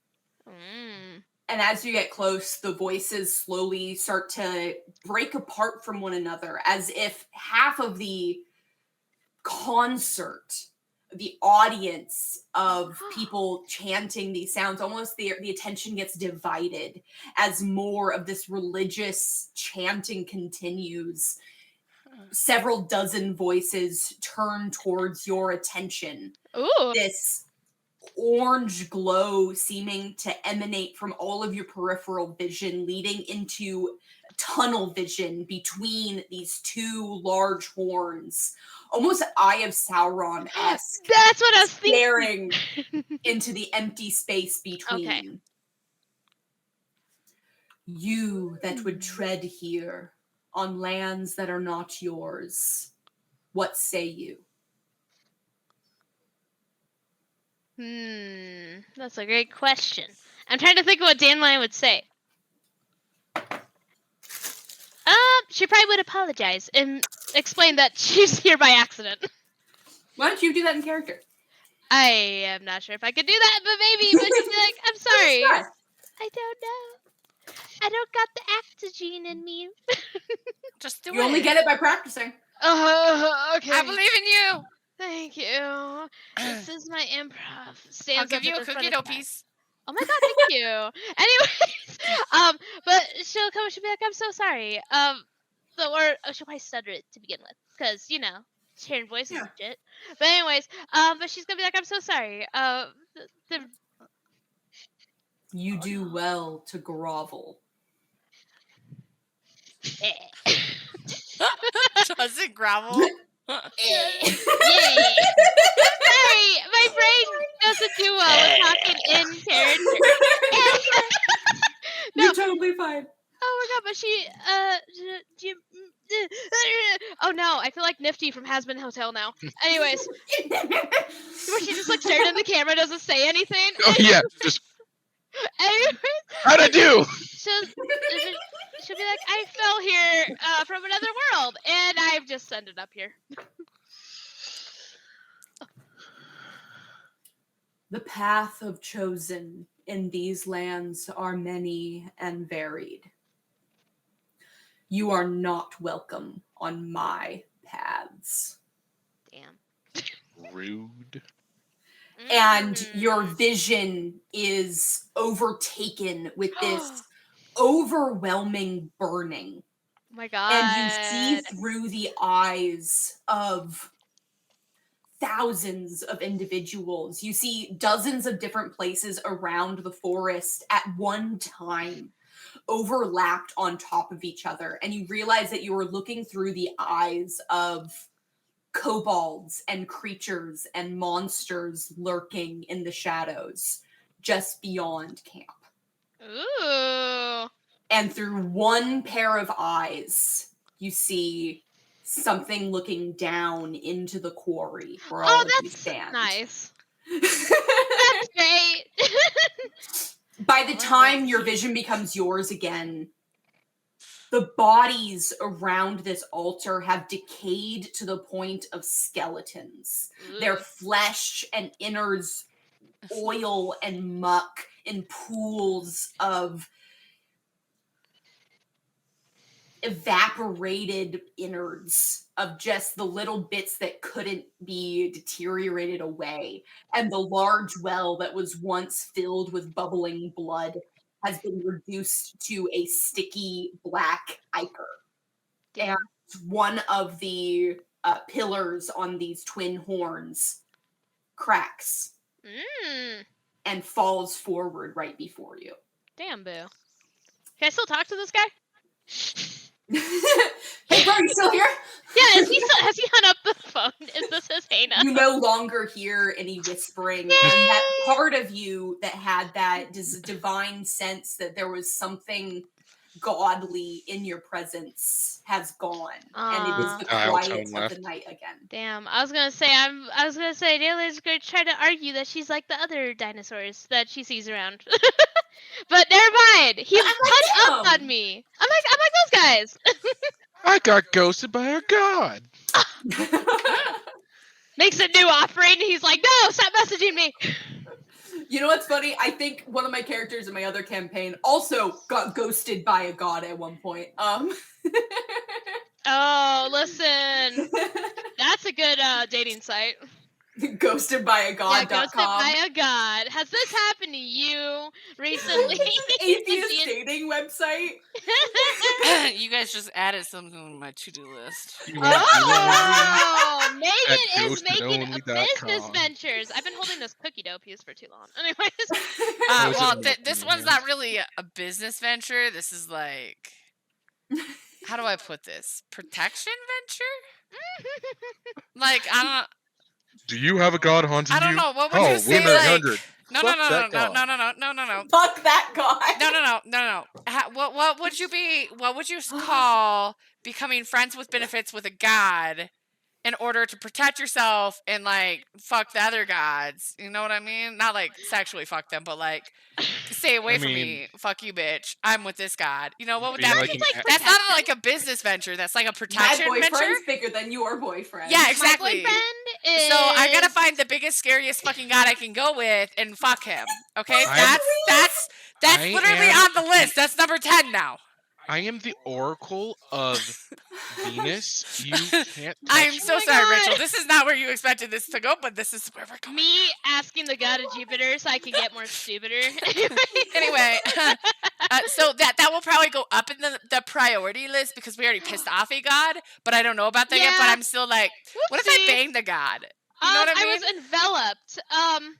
And as you get close, the voices slowly start to break apart from one another, as if half of the concert, the audience of people chanting these sounds, almost the attention gets divided as more of this religious chanting continues. Several dozen voices turn towards your attention.
Ooh.
This orange glow seeming to emanate from all of your peripheral vision, leading into tunnel vision between these two large horns, almost Eye of Sauron-esque.
That's what I was thinking.
Staring into the empty space between.
Okay.
You that would tread here on lands that are not yours, what say you?
That's a great question. I'm trying to think of what Dandelion would say. She probably would apologize and explain that she's here by accident.
Why don't you do that in character?
I am not sure if I could do that, but maybe. But she'd be like, I'm sorry. I don't know. I don't got the actigene in me.
Just do it.
You only get it by practicing.
Okay.
I believe in you.
Thank you. This is my improv.
I'll
Stands
give
up
you
at
a
the front
cookie
of
dough
class.
piece.
Oh my god, thank you. Anyways, but she'll come. She'll be like, "I'm so sorry." She'll probably stutter it to begin with, because she's hearing voices and shit. But anyways, but she's gonna be like, "I'm so sorry."
You do well to grovel.
Does it gravel?
Yeah. Sorry, my brain doesn't do well with talking in character. No.
You're totally fine.
Oh my god, but oh no, I feel like Nifty from Has Been Hotel now. Anyways, where she just stared in the camera, doesn't say anything.
Oh yeah, just.
Anyways,
How'd I do?
She'll be like, I fell here from another world, and I've just ended up here.
The path of chosen in these lands are many and varied. You are not welcome on my paths.
Damn.
Rude.
And your vision is overtaken with this overwhelming burning.
Oh my god.
And you see through the eyes of thousands of individuals. You see dozens of different places around the forest at one time, overlapped on top of each other. And you realize that you are looking through the eyes of kobolds and creatures and monsters lurking in the shadows just beyond camp.
Ooh.
And through one pair of eyes, you see something looking down into the quarry where all of you stand.
Nice. That's great.
By the time your vision becomes yours again, the bodies around this altar have decayed to the point of skeletons. Their flesh and innards, oil and muck in pools of evaporated innards of just the little bits that couldn't be deteriorated away. And the large well that was once filled with bubbling blood has been reduced to a sticky black ichor.
Damn.
And one of the pillars on these twin horns cracks and falls forward right before you.
Damn, boo. Can I still talk to this guy?
Hey, bro, you still here?
Yeah, has he hung up the phone? Is this his hang up?
You no longer hear any whispering, and that part of you that had that divine sense that there was something godly in your presence has gone, and it is the quiet of the night again.
Damn, I was gonna say Dahlia's gonna try to argue that she's like the other dinosaurs that she sees around. But never mind. He hung up on me. I'm like those guys.
I got ghosted by a god.
Makes a new offering. He's like, no, stop messaging me.
You know what's funny? I think one of my characters in my other campaign also got ghosted by a god at one point.
Oh, listen. That's a good dating site.
Ghosted by a god.
Yeah, ghosted by a god. Has this happened to you recently?
Atheist dating website.
You guys just added something on my to-do list.
Oh, Megan is making business ventures. I've been holding this cookie dough piece for too long. Anyways.
Well, this one's not really a business venture. This is like, how do I put this? Protection venture? Like, I don't.
Do you have a god haunting you?
I don't know. What would you say?
Women
Like,
100.
no.
Fuck that god.
No. What would you be? What would you call becoming friends with benefits with a god in order to protect yourself and like fuck the other gods? You know what I mean? Not like sexually fuck them, but like stay away from me. Fuck you, bitch. I'm with this god. You know what would that be? That's not like a business venture. That's like a protection
My boyfriend's
venture.
bigger than your boyfriend.
Yeah, exactly.
My boyfriend is...
So I gotta find the biggest, scariest fucking god I can go with and fuck him. Okay, that's literally on the list. That's number 10 now.
I am the oracle of Venus. You can't.
I'm so sorry, Rachel. This is not where you expected this to go, but this is where we're going.
Me asking the god of Jupiter so I can get more stupider.
Anyway, so that will probably go up in the priority list because we already pissed off a god, but I don't know about that yet. But I'm still like, what if I bang the god? You know what I mean?
I was enveloped.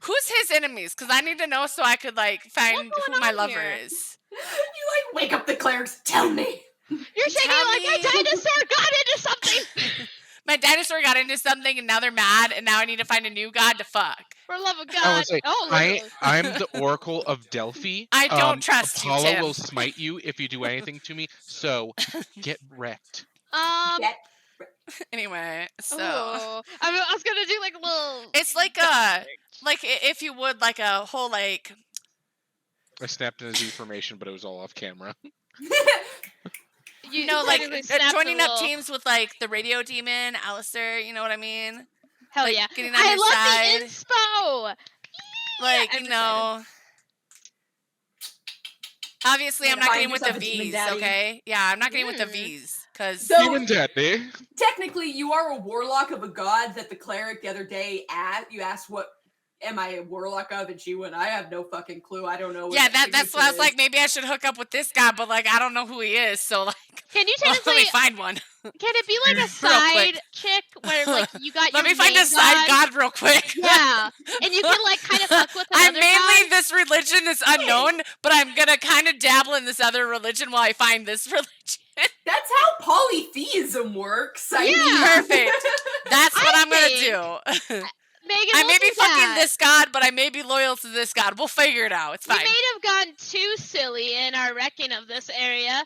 Who's his enemies? Because I need to know so I could like find who my lover is.
You like wake up the clerics. Tell me.
You're shaking like my dinosaur got into something.
My dinosaur got into something and now they're mad and now I need to find a new god to fuck.
For love of God.
I'm the oracle of Delphi.
I don't trust
Apollo
you, Tim.
will smite you if you do anything to me. So get wrecked.
Anyway, so
I was gonna do like a little.
It's like like if you would like a whole like.
I snapped in his information, but it was all off camera.
You know, like joining up teams with like the radio demon, Alistair. You know what I mean?
Hell
like,
yeah!
Getting on your side.
The inspo.
Like you know. Obviously, I'm not getting with the V's, okay? Yeah, I'm not getting with the V's, because...
Technically, you are a warlock of a god that the cleric the other day you asked what am I a warlock of, and she went, I have no fucking clue, I don't know what
that's what I was like, maybe I should hook up with this guy, but, like, I don't know who he is, so, like...
Can you technically...
Let me find one.
Can it be, like, a side chick, where, like, you got your
Let me find a side god real quick.
Yeah, and you can, like, kind of fuck with
I'm
another
mainly
god.
this religion is unknown, but I'm gonna kind of dabble in this other religion while I find this religion.
That's how polytheism works. I mean.
Perfect. That's what I'm gonna do.
Megan,
I may be fucking this god, but I may be loyal to this god. We'll figure it out. It's fine.
We may have gone too silly in our wrecking of this area.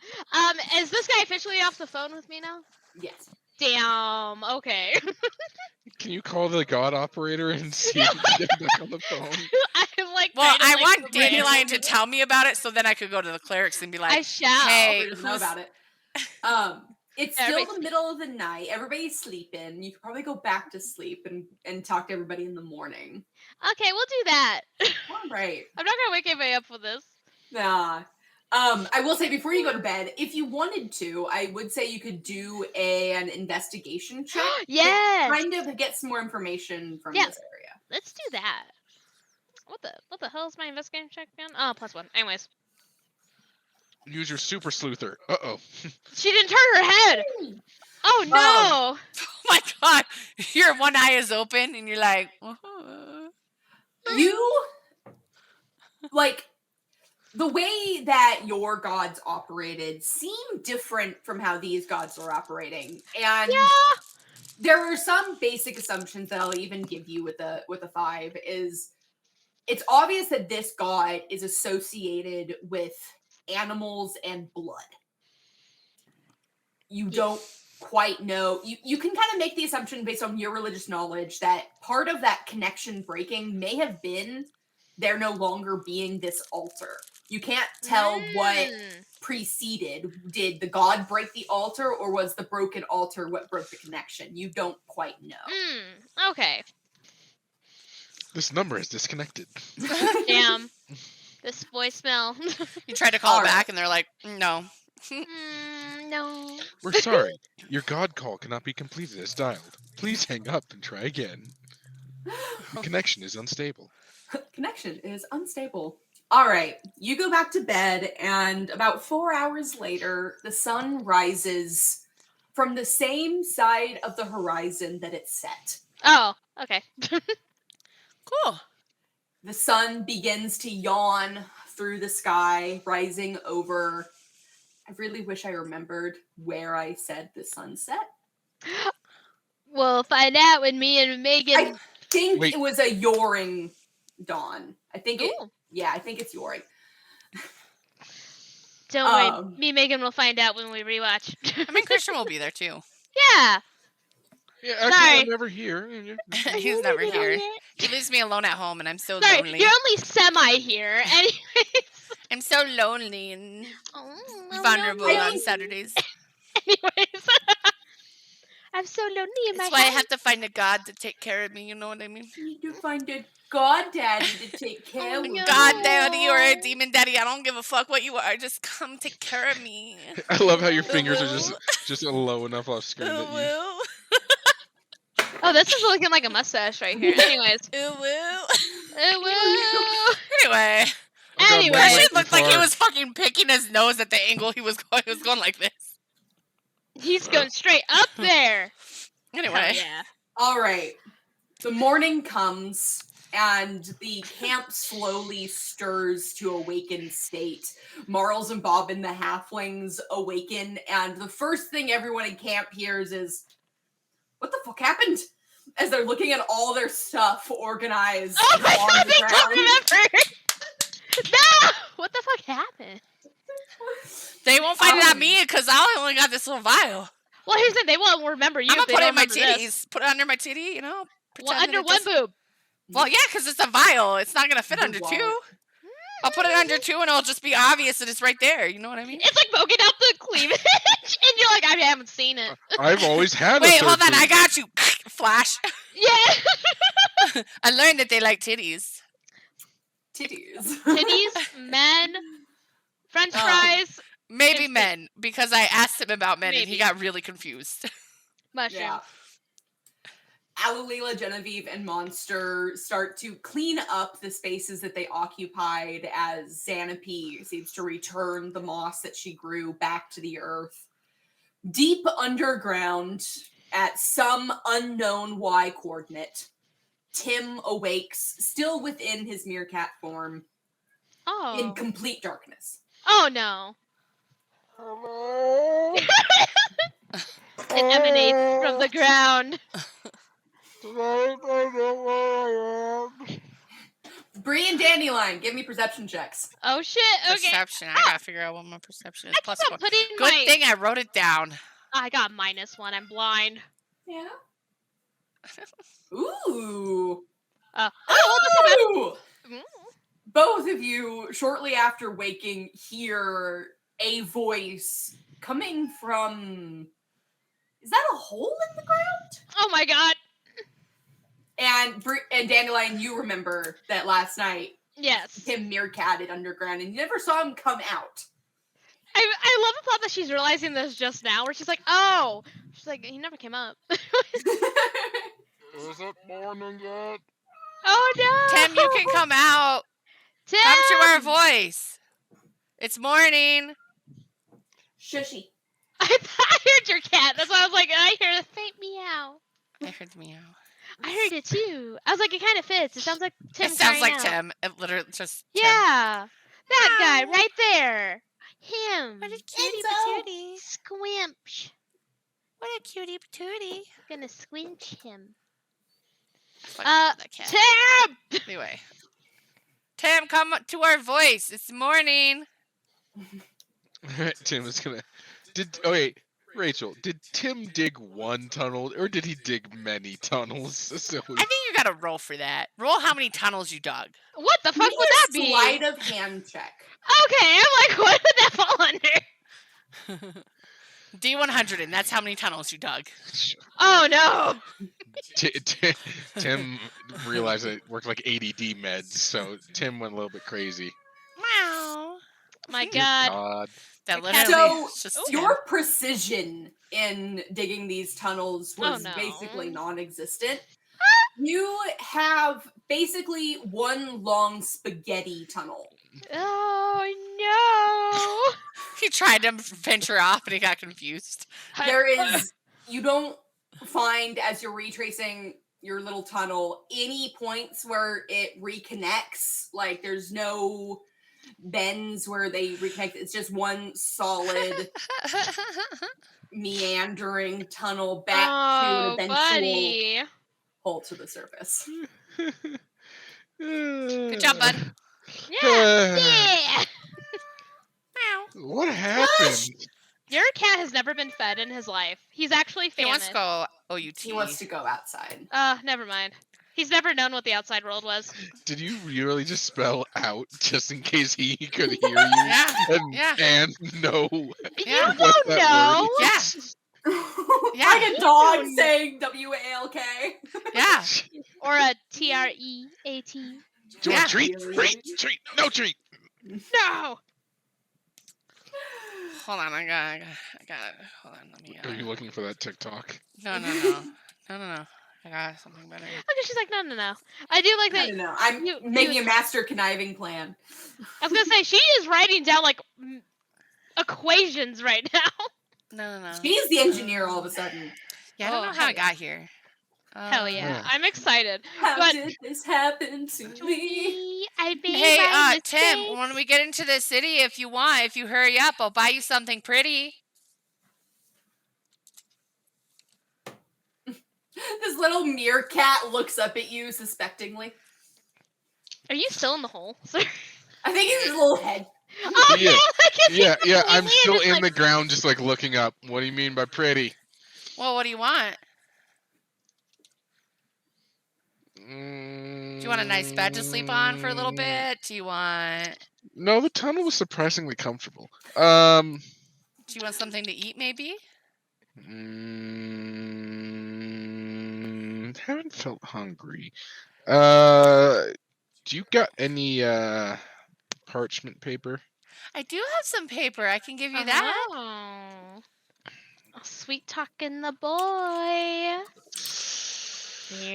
Is this guy officially off the phone with me now?
Yes.
Damn. Okay.
Can you call the god operator and see if you can get back on the phone?
I'm like,
well, I want Dandelion to tell me about it, so then I could go to the clerics and be like,
I shall.
Hey, know about it. It's still the middle of the night. Everybody's sleeping. You could probably go back to sleep and talk to everybody in the morning.
Okay, we'll do that.
All right.
I'm not gonna wake anybody up with this.
Nah. I will say before you go to bed, if you wanted to, I would say you could do an investigation check.
Yes.
Kind of get some more information from
Yeah.
this area.
Let's do that. What the hell is my investigation check again? Oh, +1. Anyways.
Use your super sleuther. Uh-oh.
She didn't turn her head. Oh no.
Oh my god. Your one eye is open and you're like,
You like the way that your gods operated seemed different from how these gods are operating. And there are some basic assumptions that I'll even give you with a 5 is it's obvious that this god is associated with animals and blood. You don't quite know. You can kind of make the assumption based on your religious knowledge that part of that connection breaking may have been there no longer being this altar. You can't tell what preceded. Did the god break the altar, or was the broken altar what broke the connection? You don't quite know.
Okay.
This number is disconnected.
Damn. This voicemail.
you try to call back and they're like, no.
No.
We're sorry. Your god call cannot be completed as dialed. Please hang up and try again. The connection is unstable.
Connection is unstable. All right, you go back to bed, and about 4 hours later, the sun rises from the same side of the horizon that it set.
Oh, okay.
Cool.
The sun begins to yawn through the sky, rising over. I really wish I remembered where I said the sun set.
We'll find out when me and Megan.
I think it was a yoring dawn. I think I think it's yoring.
Don't worry, me and Megan will find out when we rewatch.
I mean, Christian will be there too.
Yeah.
Yeah, actually, I'm never here.
He's never here. He leaves me alone at home, and I'm so
Sorry,
lonely.
you're only semi here. Anyways.
I'm so lonely and vulnerable on Saturdays.
Anyways. I'm so lonely in my house.
That's why I have to find a god to take care of me, you know what I mean?
You need to find a god daddy to take care of you.
God daddy or a demon daddy, I don't give a fuck what you are. Just come take care of me.
I love how your fingers are just low enough off screen that you...
Oh, this is looking like a mustache right here. Anyways.
Ooh, woo.
Ooh, woo.
Anyway. Christian looked like he was fucking picking his nose at the angle he was going. He was going like this.
He's going straight up there.
Anyway.
Yeah.
All right. The morning comes and the camp slowly stirs to awakened state. Marls and Bob and the halflings awaken, and the first thing everyone in camp hears is, "What the fuck happened?" As they're looking at all their stuff organized
on the
ground.
remember. No! What the fuck happened?
They won't find it on me because I only got this little vial.
Well, here's the thing. They won't remember you.
I'm going to put it in my
titties.
titties. Put it under my titty, you know?
Well, under one boob.
Well, yeah, because it's a vial. It's not going to fit under two. I'll put it under two and it'll just be obvious that it's right there. You know what I mean?
It's like poking out the cleavage. And you're like, I haven't seen it.
I've always had
Wait, hold on. I got you. Flash.
Yeah.
I learned that they like titties.
Titties, men, French fries.
Maybe men, because I asked him about men and he got really confused.
Mushroom.
Yeah. Alalila, Genevieve, and Monster start to clean up the spaces that they occupied as Xanape seems to return the moss that she grew back to the earth. Deep underground, at some unknown Y coordinate, Tim awakes, still within his meerkat form, in complete darkness.
Oh, no. It emanates from the ground.
Brie and Dandelion, give me perception checks.
Oh, shit. Okay.
Perception. I gotta figure out what my perception is. Plus one. Good
thing
I wrote it down.
I got -1. I'm blind.
Yeah. Ooh.
Ooh.
Both of you, shortly after waking, hear a voice coming from... Is that a hole in the ground?
Oh my god.
And Dandelion, you remember that last night.
Yes.
Him meerkatted underground, and you never saw him come out.
I love the thought that she's realizing this just now, where she's like, oh, she's like, he never came up.
Is it morning yet?
Oh no!
Tim, you can come out.
Tim!
Come to our voice. It's morning.
Shushy.
I heard your cat. That's why I was like, I hear a faint meow.
I heard the meow.
I heard it too. I was like, it kind of fits. It sounds like Tim.
It sounds like
crying out.
Tim. It literally just Tim.
Yeah, that guy right there. Him.
What a cutie
Enzo.
patootie.
Squimch.
What a cutie patootie.
Gonna squinch him.
Fucking love that cat.
Tim.
Anyway. Tim, come to our voice. It's morning.
Tim is gonna. Oh wait, Rachel. Did Tim dig one tunnel, or did he dig many tunnels? So
I think you gotta roll for that. Roll how many tunnels you dug.
What the fuck would that be?
Sleight of hand check.
Okay, I'm like, what would that fall under?
D100, and that's how many tunnels you dug.
Oh no.
Tim realized it worked like ADD meds, so Tim went a little bit crazy.
Wow.
My
Dear
God.
That
The cat-
literally
So,
is just
Your precision in digging these tunnels was
no.
basically non-existent. You have basically one long spaghetti tunnel.
Oh
He tried to venture off, and he got confused.
no.
There is, you don't find as you're retracing your little tunnel any points where it reconnects. Like there's no bends where they reconnect. It's just one solid meandering tunnel back to an
Oh,
eventual
buddy.
hole to the surface.
Good job, bud.
Yeah.
Meow.
What happened?
Your cat has never been fed in his life. He's actually
He wants to
famished.
go OUT.
He wants to go outside.
Never mind. He's never known what the outside world was.
Did you really just spell out just in case he could hear you?
Yeah.
And,
Yeah.
and know
Yeah.
You don't
that
know.
word
Yeah.
is?
Yeah.
Like a dog
don't-
saying WALK.
Yeah.
Or a TREAT.
Do you
Yeah.
want a treat? Treat! No treat!
No.
Hold on, I got it. Hold on, let me.
Are you looking for that TikTok?
No. I got something better.
Okay, she's like, no. I do like
I
that.
don't know. I'm
You-
making
you-
a master conniving plan.
I was gonna say she is writing down like equations right now.
No.
She's the engineer all of a sudden.
Yeah, I don't
Oh,
know how
hell
I got here.
Hell yeah,
Yeah.
I'm excited.
How
But-
did this happen to me?
I made
Hey,
my
Tim,
mistakes.
when we get into the city, if you hurry up, I'll buy you something pretty.
This little meerkat looks up at you suspectingly.
Are you still in the hole, sir?
I think it's his little head.
Oh
Yeah.
no! Look at
Yeah,
you
I'm
completely
still
just,
in
like,
the ground just like looking up. What do you mean by pretty?
Well, what do you want?
Do
Do you want a nice bed to sleep on for a little bit? Do you want
No, the tunnel was surprisingly comfortable.
do you want something to eat maybe?
Haven't felt hungry. Do you got any parchment paper?
I do have some paper. I can give you that.
Oh. Sweet talking the boy.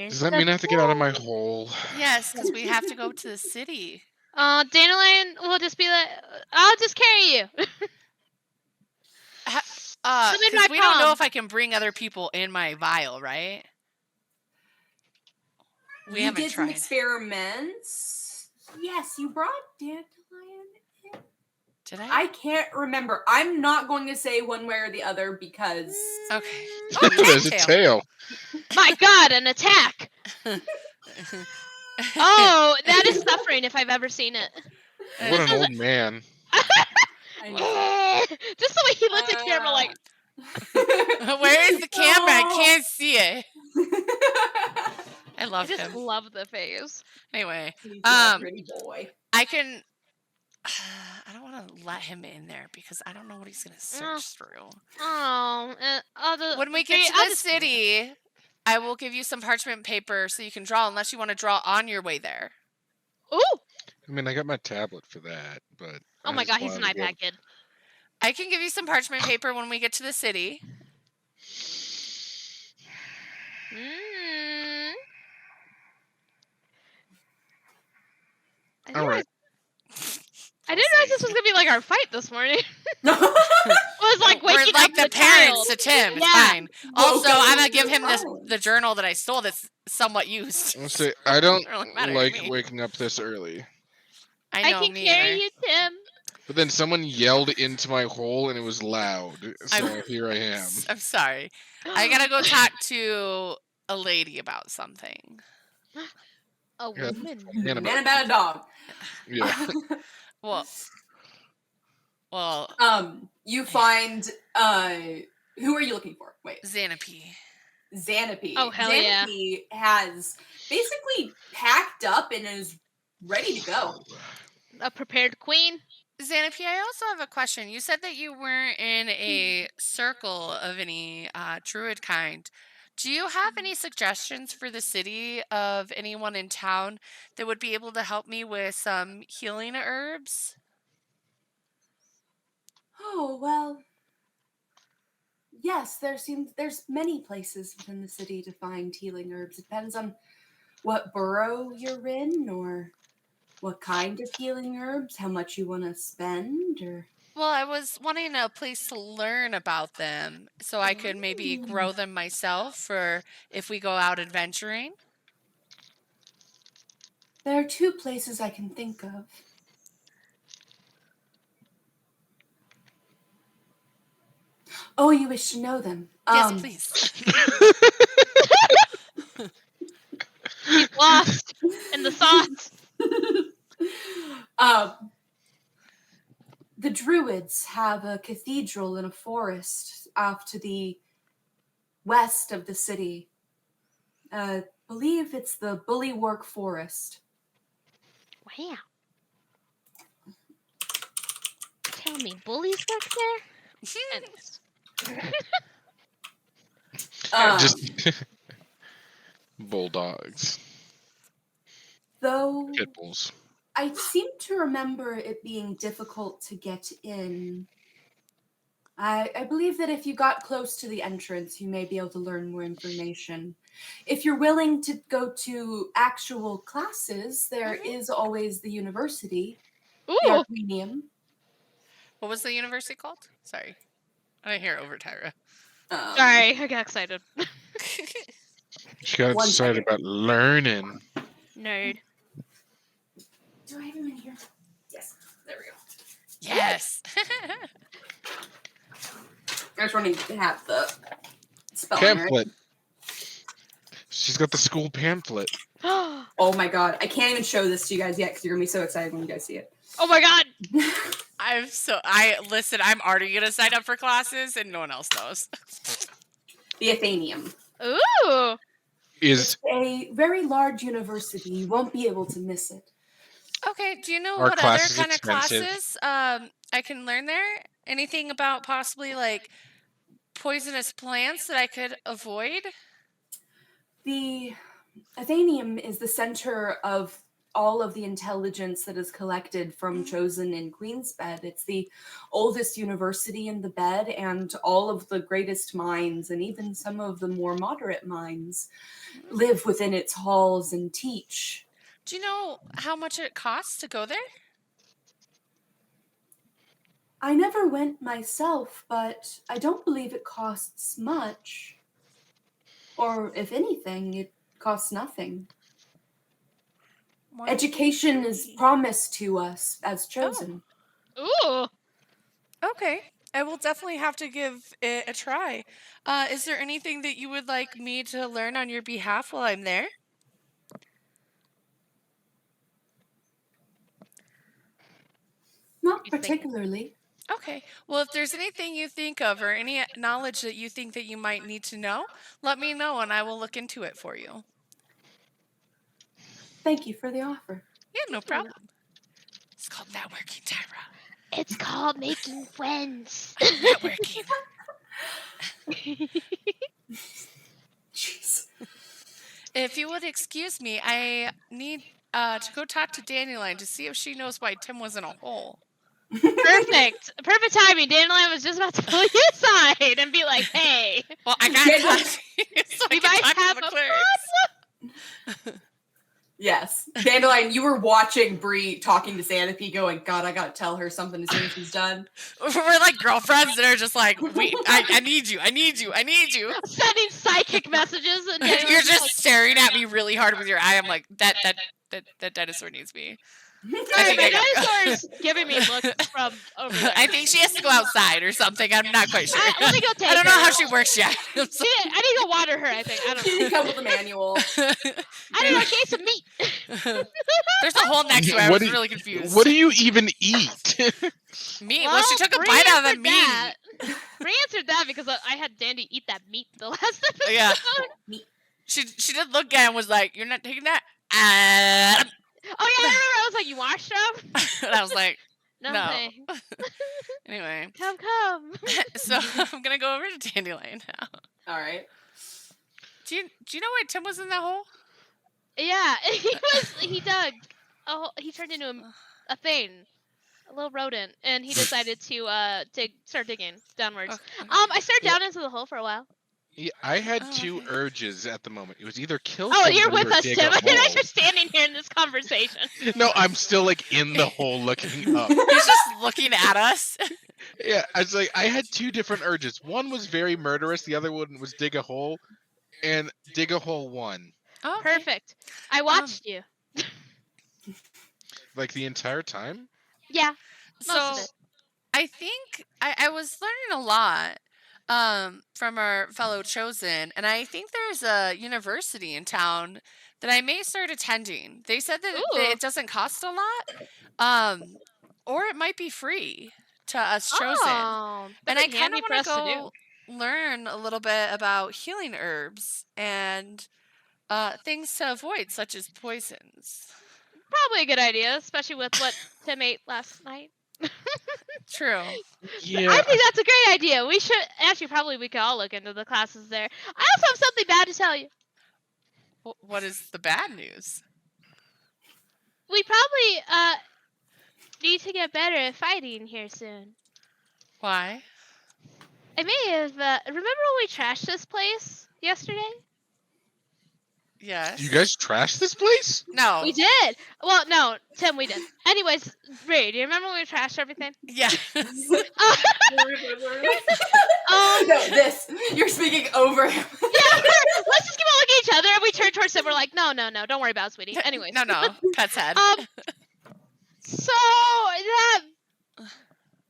Does that mean I have to get out of my hole?
Yes, because we have to go to the city.
Dandelion will just be like, I'll just carry you. I'm in
Because
my
we don't know
palm.
if I can bring other people in my vial, right? We
You
haven't
did some
tried.
experiments. Yes, you brought Dandelion in.
Did I?
I can't remember. I'm not going to say one way or the other because
Okay.
Oh, there's a tail.
My God, an attack. Oh, that is suffering if I've ever seen it.
What an old man.
I know.
Just the way he looked at camera like,
Where is the camera? I can't see it. I
I
love
just
him.
love the face.
Anyway,
He's a pretty boy.
I can. I don't want to let him in there because I don't know what he's gonna search through.
Oh,
When we get to the city, I will give you some parchment paper so you can draw, unless you want to draw on your way there.
Ooh!
I mean, I got my tablet for that, but.
Oh
I
my
just
God, he's an
wanted to
iPad kid.
I can give you some parchment paper when we get to the city.
All right.
I didn't realize this was gonna be like our fight this morning.
No.
It was like
We're
waking
like
up
the
the
parents
child.
to Tim. It's
Yeah.
fine. Also,
Woke up
I'm gonna
with
give
the
him
child.
the journal that I stole that's somewhat used.
I'll say I don't
Doesn't matter to
like
me.
waking up this early.
I
I
know,
can
me
carry
either.
you, Tim.
But then someone yelled into my hole and it was loud. So here I am.
I'm sorry. I gotta go talk to a lady about something.
A
Yeah.
woman.
Man
Man about a dog.
Yeah.
Well,
You find who are you looking for? Wait.
Xanape.
Xanape.
Oh, hell yeah.
Xanape has basically packed up and is ready to go.
A prepared queen.
Xanape, I also have a question. You said that you weren't in a circle of any druid kind. Do you have any suggestions for the city of anyone in town that would be able to help me with some healing herbs?
Oh, well. Yes, there's many places within the city to find healing herbs. It depends on what borough you're in or what kind of healing herbs, how much you want to spend or
Well, I was wanting a place to learn about them so I could maybe grow them myself or if we go out adventuring.
there are two places I can think of. Oh, you wish to know them?
Yes, please.
He's lost in the sauce.
The Druids have a cathedral in a forest off to the west of the city. I believe it's the Bullywork Forest.
Wow. Tell me, bullies work there?
Just bulldogs.
Though
Pit bulls.
I seem to remember it being difficult to get in. I believe that if you got close to the entrance, you may be able to learn more information. If you're willing to go to actual classes, there is always the university, the
Ooh.
Arcanium.
What was the university called? Sorry. I didn't hear it over Tyra.
Sorry, I got excited.
She got
One
excited
second.
about learning.
Nerd.
Do I have him in here? Yes. There we go.
Yes.
I just wanted to have the spelling right.
Pamphlet. She's got the school pamphlet.
Oh my god. I can't even show this to you guys yet because you're going to be so excited when you guys see it.
Oh my god.
Listen, I'm already going to sign up for classes and no one else knows.
The Athenium.
Ooh.
Is
It's a very large university. You won't be able to miss it.
Okay, do you know
Are
what other
classes
kind of
expensive?
classes I can learn there? Anything about possibly like poisonous plants that I could avoid?
The Athenium is the center of all of the intelligence that is collected from Chosen in Queensbed. It's the oldest university in the bed, and all of the greatest minds, and even some of the more moderate minds, live within its halls and teach.
Do you know how much it costs to go there?
I never went myself, but I don't believe it costs much. Or if anything, it costs nothing. Education is promised to us as Chosen.
Ooh.
Okay. I will definitely have to give it a try. Is there anything that you would like me to learn on your behalf while I'm there?
Not particularly.
Okay. Well, if there's anything you think of or any knowledge that you think that you might need to know, let me know and I will look into it for you.
Thank you for the offer.
Yeah, no problem. It's called networking, Tyra.
It's called making friends.
I'm networking.
Jeez.
If you would excuse me, I need to go talk to Dandelion to see if she knows why Tim was in a hole.
Perfect timing. Dandelion was just about to pull you aside and be like, "Hey,
Well, I got coffee, so
we
I can
might
talk
have
to the
a
clerks.
Yes. Dandelion, you were watching Brie talking to Xanathy going, God, I gotta tell her something as soon as she's done.
We're like girlfriends that are just like, I need you.
sending psychic messages." And
You're
Dandelion's
just
like,
staring at me really hard with your eye. I'm like, that dinosaur needs me.
"Sorry, my
I gotta go."
dinosaur's giving me looks from over there."
I think she has to go outside or something. I'm not quite sure.
Let me go take
I don't know
her.
how she works yet.
I need to go water her, I think. I don't
She
know.
didn't come with a manual.
I don't know, case of meat.
There's a hole next to her. I was really confused.
What do you even eat?
Meat? Well, she took a
Brie
bite out of the
answered
meat.
that. Brie answered that because I had Dandy eat that meat the last episode.
Yeah. She did look at it and was like, "You're not taking that?"
Oh yeah, I remember. I was like, "You washed them?"
And I was like,
No.
No.
Thanks.
anyway.
Come.
So I'm gonna go over to Dandelion now.
All right.
Do you know why Tim was in that hole?
Yeah, he dug. Oh, he turned into a thing, a little rodent, and he decided to start digging downwards.
Okay.
I stared down into the hole for a while.
Yeah, I had
Oh,
two
okay.
urges at the moment. It was either kill
Oh,
somebody
you're with
or
us,
dig
Tim.
a
I didn't know
hole.
you're standing here in this conversation.
No, I'm still like in the hole looking up.
He's just looking at us.
Yeah, I was like, I had two different urges. One was very murderous. The other one was dig a hole, and dig a hole won.
Oh, okay.
Perfect. I watched you.
Like the entire time.
Yeah. Most of
So
it.
I think I was learning a lot from our fellow chosen, and I think there's a university in town that I may start attending. They said that
Ooh.
it doesn't cost a lot, or it might be free to us chosen.
Oh,
And I
that'd be
kind
handy
of
for
want
us
to
to do.
go learn a little bit about healing herbs and things to avoid, such as poisons.
Probably a good idea, especially with what Tim ate last night.
True.
Yeah.
I think that's a great idea. We should probably we could all look into the classes there. I also have something bad to tell you.
What is the bad news?
We probably need to get better at fighting here soon.
Why?
I may have remember when we trashed this place yesterday?
Yes.
You guys trash this place?
No.
We did. Well, no, Tim, we did. Anyways, Brie, do you remember when we trashed everything?
Yeah.
No, this. You're speaking over him.
Yeah, let's just keep on looking at each other and we turn towards him. We're like, no, don't worry about it, sweetie. Anyways.
No. Pet's head.
So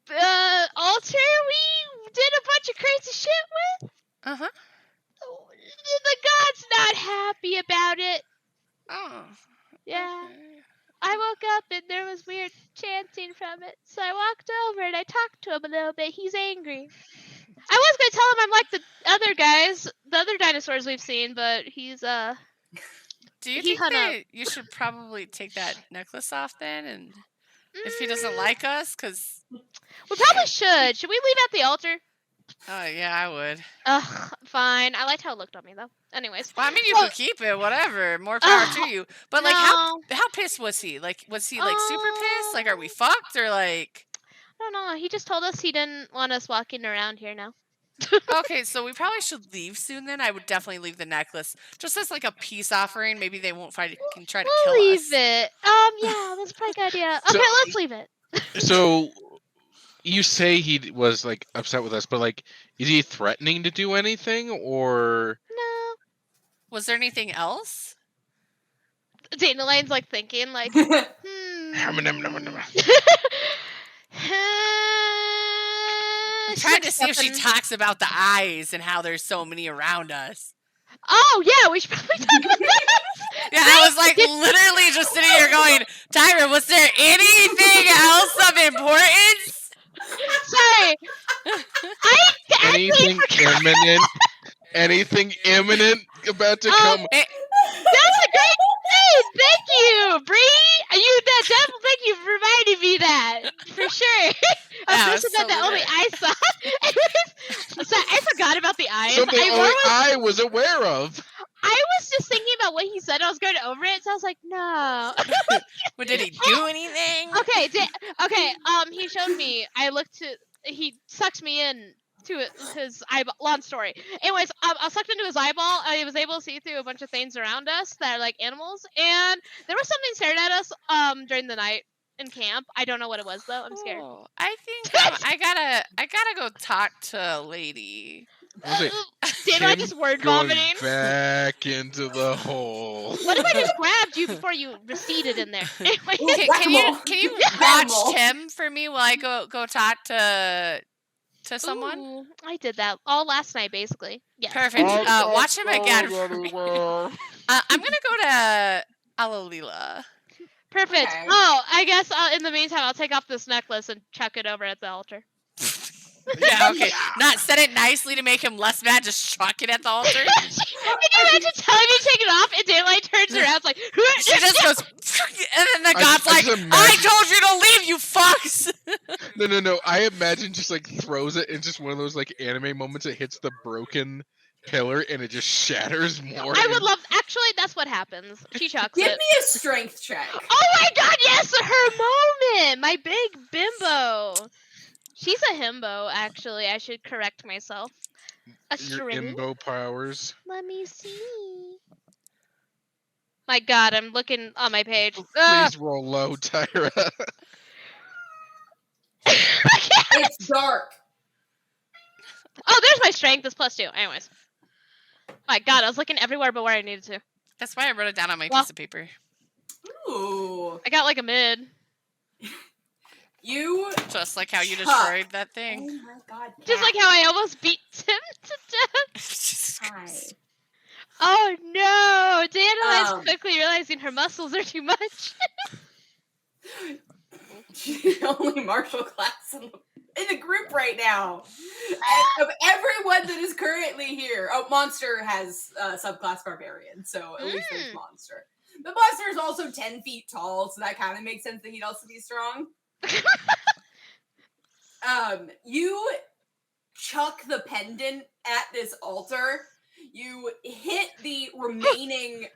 that altar we did a bunch of crazy shit with,
Uh-huh.
the god's not happy about it.
Oh.
Yeah.
Okay.
I woke up and there was weird chanting from it. So I walked over and I talked to him a little bit. He's angry. I was gonna tell him I'm like the other guys, the other dinosaurs we've seen, but he's
Do you
He
think
hung
that
up.
you should probably take that necklace off then? And if he doesn't like us, because...
we probably should. Should we leave at the altar?
Oh, yeah, I would.
Ugh, fine. I liked how it looked on me though. Anyways.
Well, I mean, you
Well-
could keep it, whatever. More power to you. But, like,
No.
how pissed was he? Like, was he, like, super pissed? Like, are we fucked? Or, like...
I don't know. He just told us he didn't want us walking around here now.
Okay, so we probably should leave soon then. I would definitely leave the necklace. Just as, like, a peace offering. Maybe they won't try to
We'll
kill
leave
us.
it. Yeah, that's probably a good idea.
So-
Okay, let's leave it.
So you say he was like upset with us, but like, is he threatening to do anything or?
No.
Was there anything else?
Dandelion's like thinking, like,
I'm trying to see if she talks about the eyes and how there's so many around us.
Oh yeah, we should probably talk about that.
Yeah, I was like literally just sitting here going, Tyra, was there anything else of importance?
Sorry.
Anything imminent? Anything imminent about to come?
That's a great thing. Thank you, Brie. Thank you for reminding me that for sure.
Yeah,
A person
so
that only I saw. So I forgot about the eyes.
Something only I was aware of.
I was just thinking about what he said. I was going over it, so I was like, no.
But did he do anything?
Okay, Okay, he showed me. He sucked me in to his eyeball. Long story. Anyways, I sucked into his eyeball. I was able to see through a bunch of things around us that are like animals, and there was something staring at us during the night in camp. I don't know what it was though. I'm scared.
Oh, I think I gotta go talk to a lady.
Was it
Did I
him
just word
going
vomiting?
back into the hole?
What if I just grabbed you before you receded in there? Anyway,
Ooh,
Can you
Whack-a-mole.
watch Tim for me while I go talk to someone?
ooh, I did that all last night, basically. Yes.
Perfect. Watch him again for me. I'm gonna go to Alalila.
Perfect.
Okay.
Oh, I guess in the meantime, I'll take off this necklace and chuck it over at the altar.
Yeah, okay. Not set it nicely to make him less mad, just chuck it at the altar.
Can you imagine telling me to take it off and Daylight turns around, it's like,
She just goes, and then the god's
I
like,
just
I
imagine-
told you to leave, you fucks!
No. I imagine just like throws it in just one of those like anime moments. It hits the broken pillar and it just shatters more.
I would love. Actually, that's what happens. She chucks
Give
it.
me a strength check.
Oh my god, yes, her moment! My big bimbo. She's a himbo, actually. I should correct myself. A
Your
string?
imbo powers.
Let me see. My god, I'm looking on my page.
Please roll low, Tyra.
It's dark.
Oh, there's my strength. It's +2. Anyways. My god, I was looking everywhere but where I needed to.
That's why I wrote it down on my
Well-
piece of paper.
Ooh.
I got like a mid.
You.
Just like how you
Chuck.
destroyed that
Oh
thing.
my god.
Just like
Cat.
how I almost beat Tim to death.
Jesus
Hi.
Christ.
Oh no! Dandelion's
Um.
quickly realizing her muscles are too much.
She's the only martial class in the group right now. And of everyone that is currently here, Monster has subclass Barbarian, so at least there's Monster. The Monster is also 10 feet tall, so that kind of makes sense that he'd also be strong. You chuck the pendant at this altar. You hit the remaining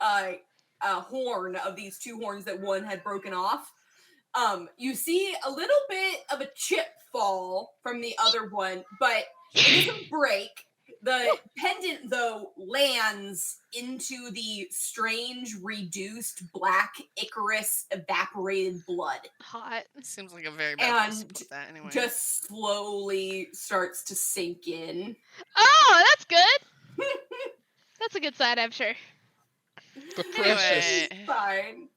horn of these two horns that one had broken off. You see a little bit of a chip fall from the other one, but it doesn't break. The pendant, though, lands into the strange, reduced black Icarus evaporated blood.
Hot.
Seems like a very bad place to
And
put that anyway.
just slowly starts to sink in.
Oh, that's good. That's a good sign, I'm sure.
The precious.
Anyway.
Fine.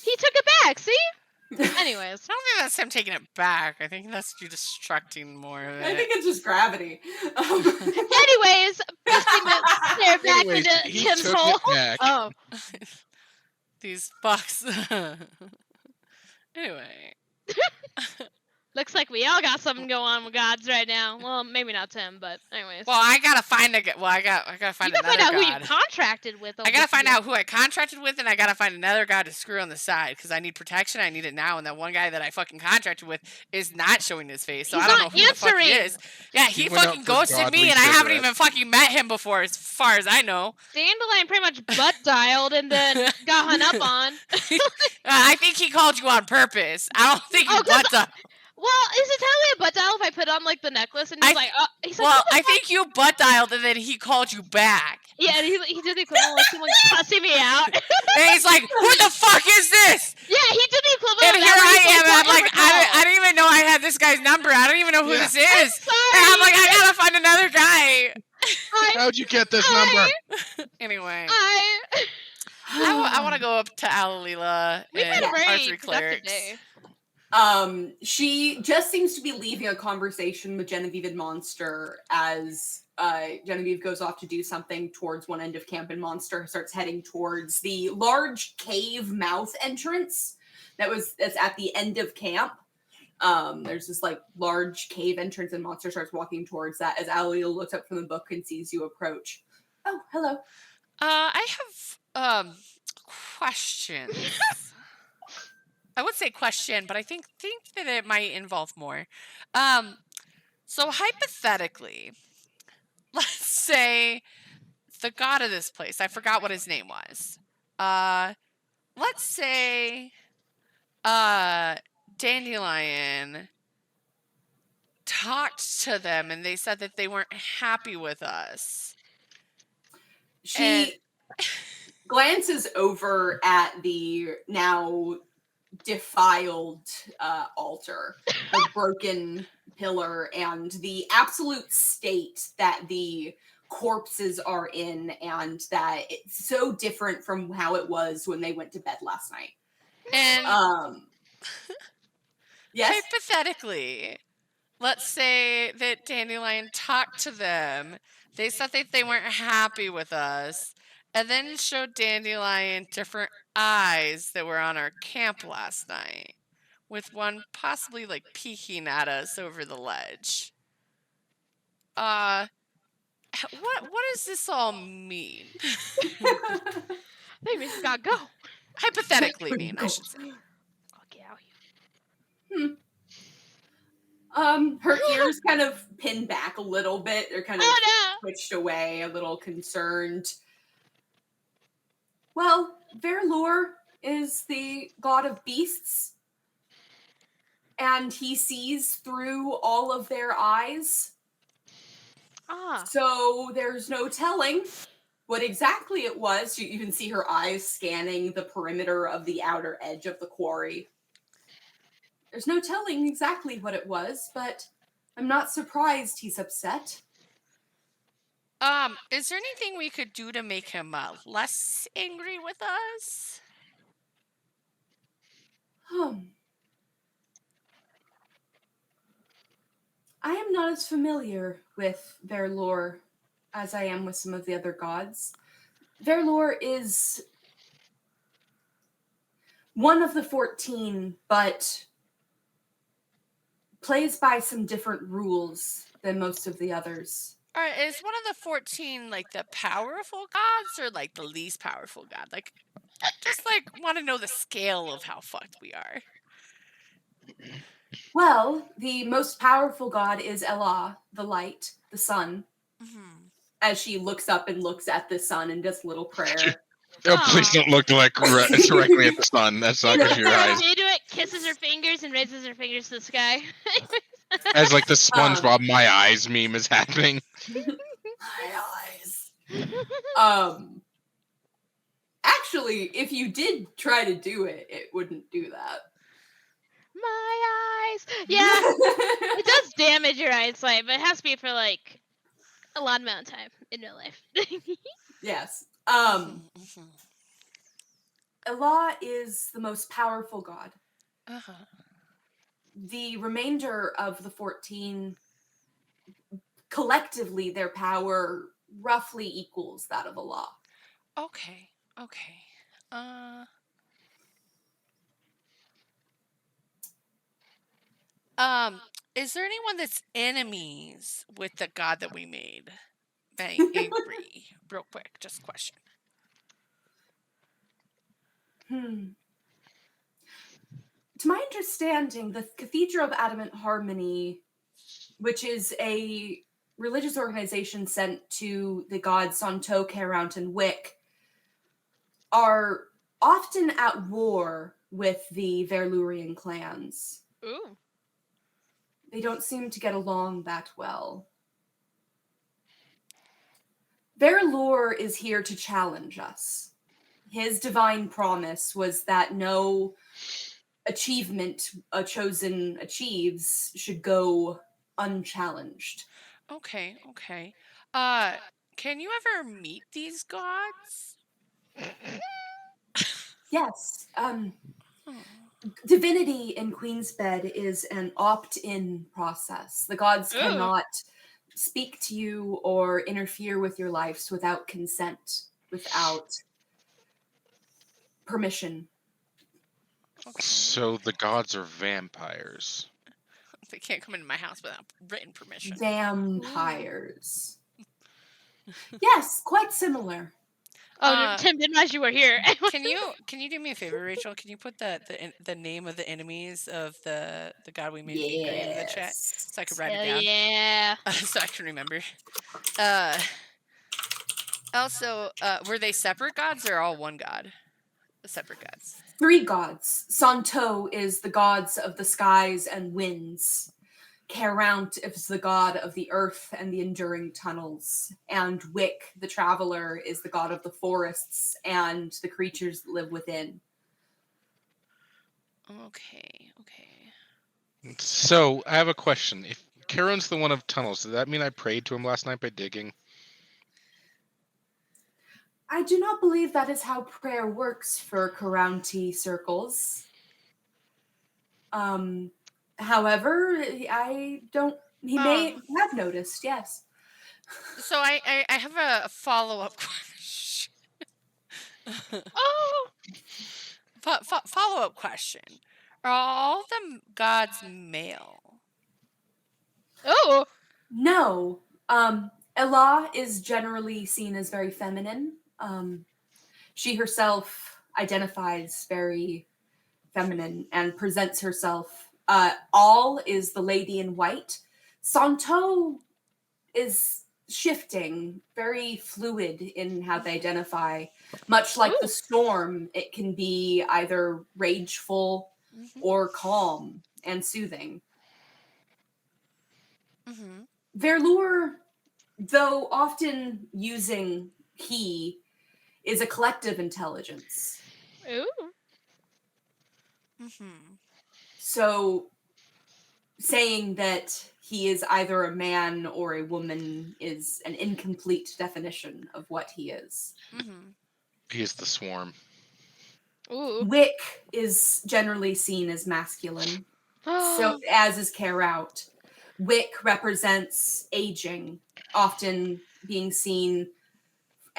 He took it back, see? Anyways.
I don't think that's him taking it back. I think that's you destructing more of it.
I think it's just gravity.
Anyways, proceeding to stare back
Anyways,
into
he
Tim's
took
hole.
it back.
Oh.
These fucks. Anyway.
Looks like we all got something going on with gods right now. Well, maybe not Tim, but anyways.
Well, I gotta find a. Well, I gotta find
you can
another
find out who
god.
you contracted with.
I gotta find out who I contracted with, and I gotta find another god to screw on the side because I need protection. I need it now, and that one guy that I fucking contracted with is not showing his face, so
He's
I don't know
not
who the fuck he
answering.
is. Yeah, he
went out
fucking
for
ghosted me,
godly
and I haven't
cigarettes.
even fucking met him before, as far as I know.
Dandelion pretty much butt dialed and then got hung up on.
I think he called you on purpose. I don't think you
Oh, 'cause
butt dialed.
Well, is it telling me a butt dial if I put on like the necklace and he's
I-
like, he's like,
Well,
"What the
I think you butt dialed, and then he called you back.
yeah, and he did the equivalent like someone cussing me out.
And he's like, "Who the fuck is this?"
Yeah, he did the equivalent.
And
of
here
that, where
I
he's
am, and I'm like,
"Whatever,
I didn't even know I had this guy's number. I don't even know who
Yeah.
this is. And I'm like, I gotta find another guy.
How'd you get this number?
Anyway,
I
I want to go up to Alalila
we've
and
had a very
Archery
productive
Clerics.
day.
She just seems to be leaving a conversation with Genevieve and Monster as Genevieve goes off to do something towards one end of camp, and Monster starts heading towards the large cave mouth entrance that's at the end of camp. There's this like large cave entrance, and Monster starts walking towards that as Alila looks up from the book and sees you approach. Oh, hello.
I have questions. I would say question, but I think that it might involve more. So hypothetically, let's say the god of this place, I forgot what his name was. Let's say Dandelion talked to them and they said that they weren't happy with us.
She glances over at the now defiled altar, the broken pillar, and the absolute state that the corpses are in, and that it's so different from how it was when they went to bed last night.
And
yes,
hypothetically, let's say that Dandelion talked to them. They said that they weren't happy with us, and then showed Dandelion different eyes that were on our camp last night, with one possibly like peeking at us over the ledge. What does this all mean?
Maybe we gotta go.
Hypothetically mean, I should say.
I'll get out here.
Her ears kind of pin back a little bit. They're kind of switched away, a little concerned. Well, Verlor is the god of beasts, and he sees through all of their eyes. So there's no telling what exactly it was. You can see her eyes scanning the perimeter of the outer edge of the quarry. There's no telling exactly what it was, but I'm not surprised he's upset.
Is there anything we could do to make him less angry with us?
I am not as familiar with their lore as I am with some of the other gods. Their lore is one of the 14, but plays by some different rules than most of the others.
All right, is one of the 14 like the powerful gods or like the least powerful god? Like, just like want to know the scale of how fucked we are.
Well, the most powerful god is Elah, the light, the sun.
Mm-hmm.
As she looks up and looks at the sun and does a little prayer.
Oh, please don't look directly at the sun. That's not good for your eyes.
She do it, kisses her fingers, and raises her fingers to the sky.
As like the SpongeBob "My Eyes" meme is happening.
My eyes. Actually, if you did try to do it, it wouldn't do that.
My eyes. Yeah, it does damage your eyesight, but it has to be for like a lot amount of time in real life.
Yes.
Mm-hmm.
Elah is the most powerful god.
Uh-huh.
The remainder of the 14, collectively, their power roughly equals that of Elah.
Okay. Is there anyone that's enemies with the god that we made? Bang, angry. Real quick, just a question.
To my understanding, the Cathedral of Adamant Harmony, which is a religious organization sent to the gods Santo, Caeraunt, and Wick, are often at war with the Verlurian clans.
Ooh.
They don't seem to get along that well. Verlor is here to challenge us. His divine promise was that no achievement a chosen achieves should go unchallenged.
Okay. Can you ever meet these gods?
Yes. Divinity in Queensbed is an opt-in process. The gods cannot speak to you or interfere with your lives without consent, without permission.
Okay.
So the gods are vampires.
They can't come into my house without written permission.
Vampires. Yes, quite similar.
Oh, Tim, didn't realize you were here.
Can you do me a favor, Rachel? Can you put the name of the enemies of the god we made angry in the chat so I could write it down?
Yeah.
So I can remember. Also, were they separate gods or all one god? The separate gods.
3 gods. Santo is the gods of the skies and winds. Keraunt is the god of the earth and the enduring tunnels. And Wick, the traveler, is the god of the forests and the creatures that live within.
Okay.
So I have a question. If Charon's the one of tunnels, does that mean I prayed to him last night by digging?
I do not believe that is how prayer works for Keraunti circles. However, I don't. He may have noticed. Yes.
So I have a follow-up question.
Oh,
Follow-up question. Are all the gods male?
oh,
No. Ella is generally seen as very feminine. She herself identifies very feminine and presents herself. All is the lady in white. Santo is shifting, very fluid in how they identify. Much like the storm, it can be either rageful or calm and soothing. Their lure, though often using he, is a collective intelligence.
ooh.
So saying that he is either a man or a woman is an incomplete definition of what he is.
He is the swarm.
Ooh.
Wick is generally seen as masculine, so as is Kerout. Wick represents aging, often being seen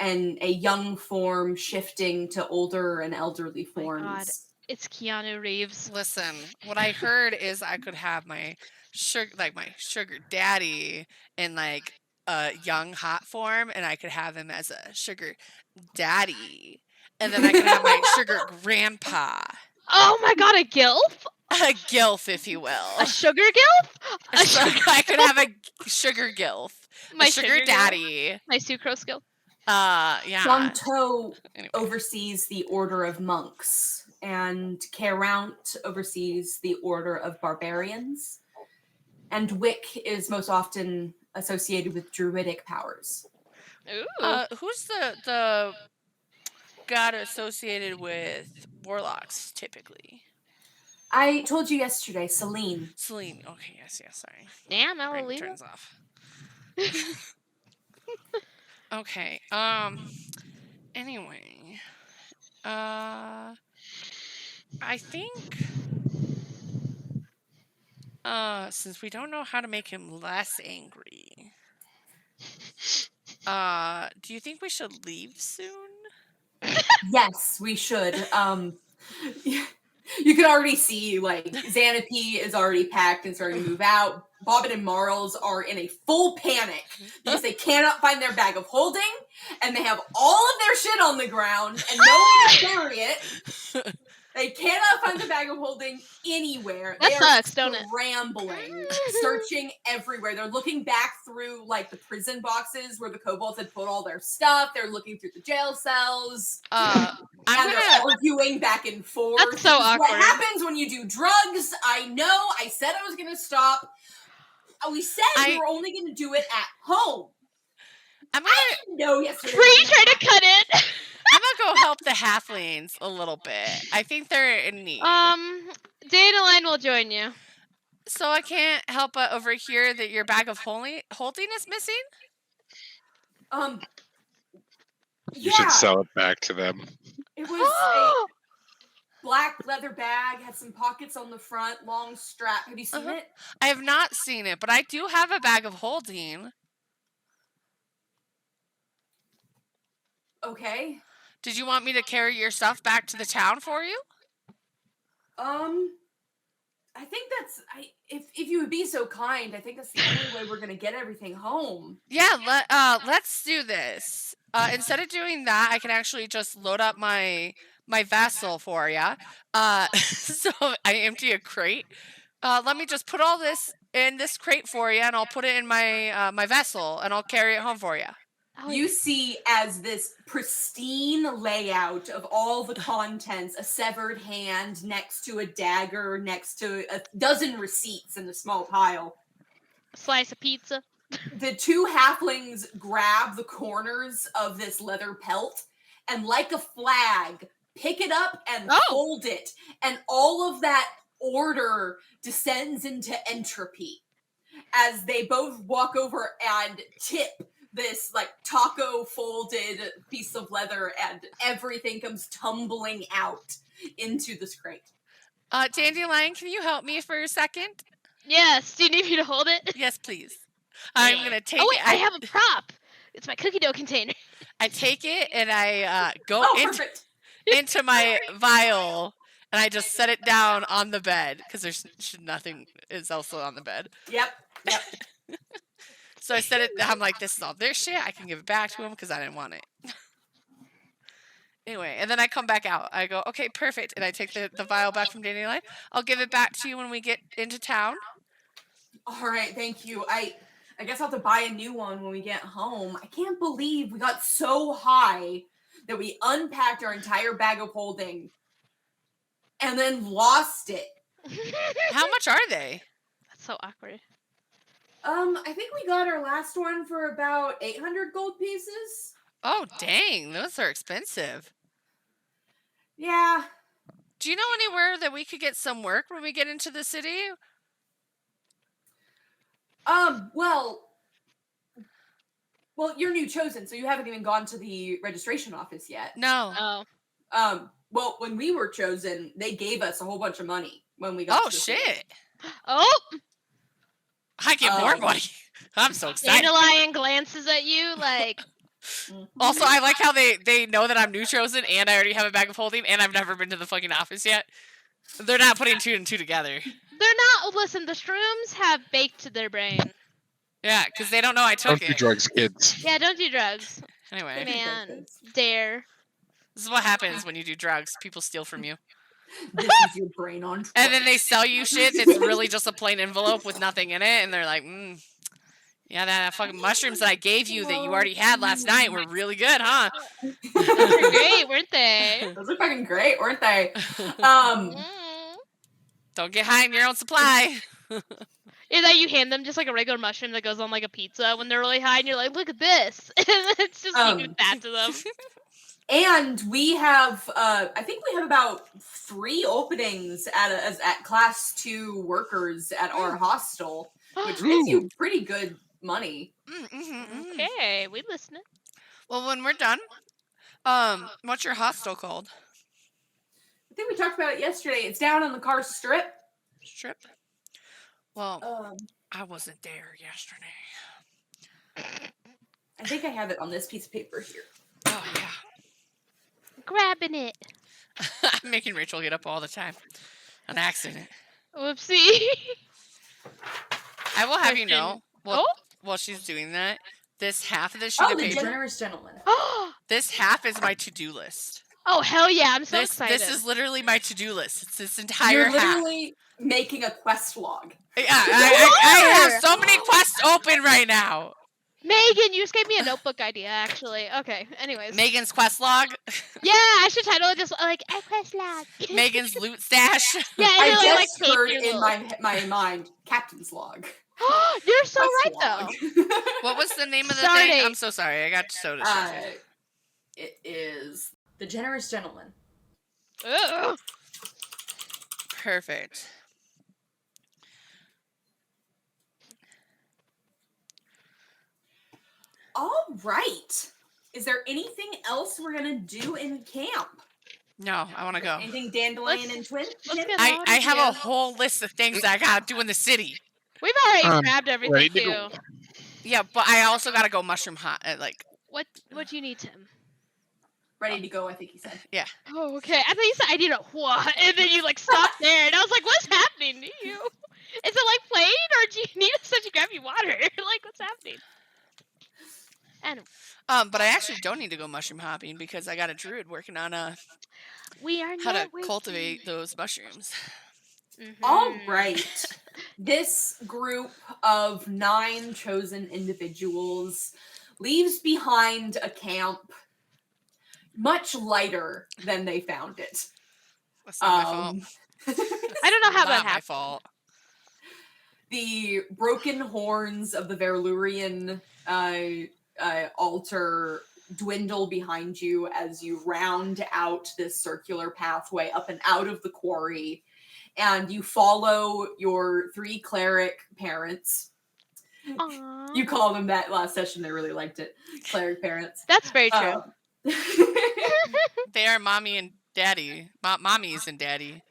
in a young form shifting to older and elderly forms.
My God. It's Keanu Reeves.
Listen, what I heard is I could have my sugar daddy in like a young hot form, and I could have him as a sugar daddy, and then I could have my sugar grandpa.
Oh my God, a gilf?
A gilf, if you will.
A sugar gilf?
I could have a sugar gilf.
My
a sugar daddy.
Gilf? My sucrose gilf?
Yeah.
Santo oversees the order of monks, and Keraunt oversees the order of barbarians. And Wick is most often associated with druidic powers.
Ooh.
Who's the god associated with warlocks typically?
I told you yesterday, Celine.
Celine. Okay, yes, sorry.
Damn,
Brain
Eloise.
turns off. Okay. Anyway. I think since we don't know how to make him less angry, do you think we should leave soon?
Yes, we should. You can already see, like, Xanapie is already packed and starting to move out. Bobbin and Marls are in a full panic because they cannot find their bag of holding, and they have all of their shit on the ground, and no one to carry it. They cannot find the bag of holding anywhere.
That
they
sucks,
are
don't it?
scrambling, searching everywhere. They're looking back through, like, the prison boxes where the kobolds had put all their stuff. They're looking through the jail cells. They're arguing back and forth.
That's so awkward.
What happens when you do drugs? I know. I said I was going to stop. We said we were only going to do it at home. I didn't know yesterday.
Brie tried to cut it.
I'm gonna go help the halflings a little bit. I think they're in need.
Dandelion will join you.
So I can't help but overhear that your bag of holding is missing?
You should sell it back to them.
It was a black leather bag, had some pockets on the front, long strap. Have you seen it?
I have not seen it, but I do have a bag of holding.
Okay.
Did you want me to carry your stuff back to the town for you?
I think that's if you would be so kind, I think that's the only way we're gonna get everything home.
Yeah, let's do this. Instead of doing that, I can actually just load up my vessel for you. So I empty a crate. Let me just put all this in this crate for you, and I'll put it in my my vessel, and I'll carry it home for you.
Oh,
You see as this pristine layout of all the contents, a severed hand next to a dagger, next to a dozen receipts in a small pile.
a slice of pizza.
The two halflings grab the corners of this leather pelt and, like a flag, pick it up and fold it. And all of that order descends into entropy as they both walk over and tip this like taco folded piece of leather, and everything comes tumbling out into this crate.
Dandelion, can you help me for a second?
Yes. Do you need me to hold it?
Yes, please. I'm gonna take
Oh wait,
it.
I have a prop. It's my cookie dough container.
I take it and I go
Perfect.
into my vial and I just set it down on the bed because there's nothing is also on the bed.
Yep.
So I set it. I'm like, this is all their shit. I can give it back to them because I didn't want it. Anyway, and then I come back out. I go, okay, perfect. And I take the vial back from Dandelion. I'll give it back to you when we get into town.
All right, thank you. I guess I'll have to buy a new one when we get home. I can't believe we got so high that we unpacked our entire bag of holding and then lost it.
How much are they?
That's so awkward.
I think we got our last one for about 800 gold pieces.
Oh, dang. Those are expensive.
Yeah.
Do you know anywhere that we could get some work when we get into the city?
Well, you're new chosen, so you haven't even gone to the registration office yet.
No.
Oh.
Well, when we were chosen, they gave us a whole bunch of money when we got
Oh,
to the
shit.
city.
Oh.
I get more money. I'm so excited.
Dandelion glances at you like.
Also, I like how they know that I'm new chosen and I already have a bag of holding and I've never been to the fucking office yet. They're not putting two and two together.
They're not. Listen, the shrooms have baked to their brain.
Yeah, because they don't know I took
Don't do
it.
drugs, kids.
Yeah, don't do drugs.
Anyway,
Man, dare.
this is what happens when you do drugs. People steal from you.
This is your brain on.
And then they sell you shit that's really just a plain envelope with nothing in it. And they're like, yeah, that fucking mushrooms that I gave you that you already had last night were really good, huh?
Those were great, weren't they?
Those are fucking great, weren't they?
Don't get high in your own supply.
Yeah, that you hand them just like a regular mushroom that goes on like a pizza when they're really high, and you're like, "Look at this!" And it's just you give that to them.
And we have, I think we have about 3 openings at class 2 workers at our hostel, which gives you pretty good money.
Okay, we listening.
Well, when we're done, what's your hostel called?
I think we talked about it yesterday. It's down on the car strip.
Strip. Well, I wasn't there yesterday.
I think I have it on this piece of paper here.
Oh yeah.
Grabbing it.
I'm making Rachel get up all the time. An accident.
Whoopsie.
I will have you know, while she's doing that, this half of the sheet of
the
paper.
generous gentleman.
This half is my to-do list.
Oh hell yeah! I'm so excited.
This is literally my to-do list. It's this entire
You're
half.
literally making a quest log.
Yeah, I have so many quests open right now.
Megan, you just gave me a notebook idea, actually. Okay, anyways.
Megan's quest log.
Yeah, I should title it just like a quest log.
Megan's loot stash.
Yeah,
I
like
just heard in my mind, Captain's log.
You're so
Quest
right,
log.
though.
What was the name of the
Start
thing?
date.
I'm so sorry. I got soda.
It is the generous gentleman.
Ugh.
Perfect.
All right. Is there anything else we're gonna do in camp?
No, I want to go.
Anything Dandelion and Twin?
Let's get
I
loaded,
have
yeah.
a whole list of things that I gotta do in the city.
We've already grabbed
ready
everything
to
too.
go.
Yeah, but I also gotta go mushroom hot.
What do you need, Tim?
Ready to go, I think he said.
Yeah.
Oh, okay. I thought you said I need a what, and then you like stopped there, and I was like, "What's happening to you? Is it like playing, or do you need us to grab you water? Like, what's happening?" And
But I actually don't need to go mushroom hopping because I got a druid working on
we are
how to
not waiting.
cultivate those mushrooms.
All right. This group of 9 chosen individuals leaves behind a camp much lighter than they found it.
That's not my fault.
I don't know how that
Not my
happened.
fault.
The broken horns of the Verlurian altar dwindle behind you as you round out this circular pathway up and out of the quarry, and you follow your 3 cleric parents.
Aww.
You called them that last session. They really liked it. Cleric parents.
That's very true.
They are mommy and daddy. Mommies and daddy.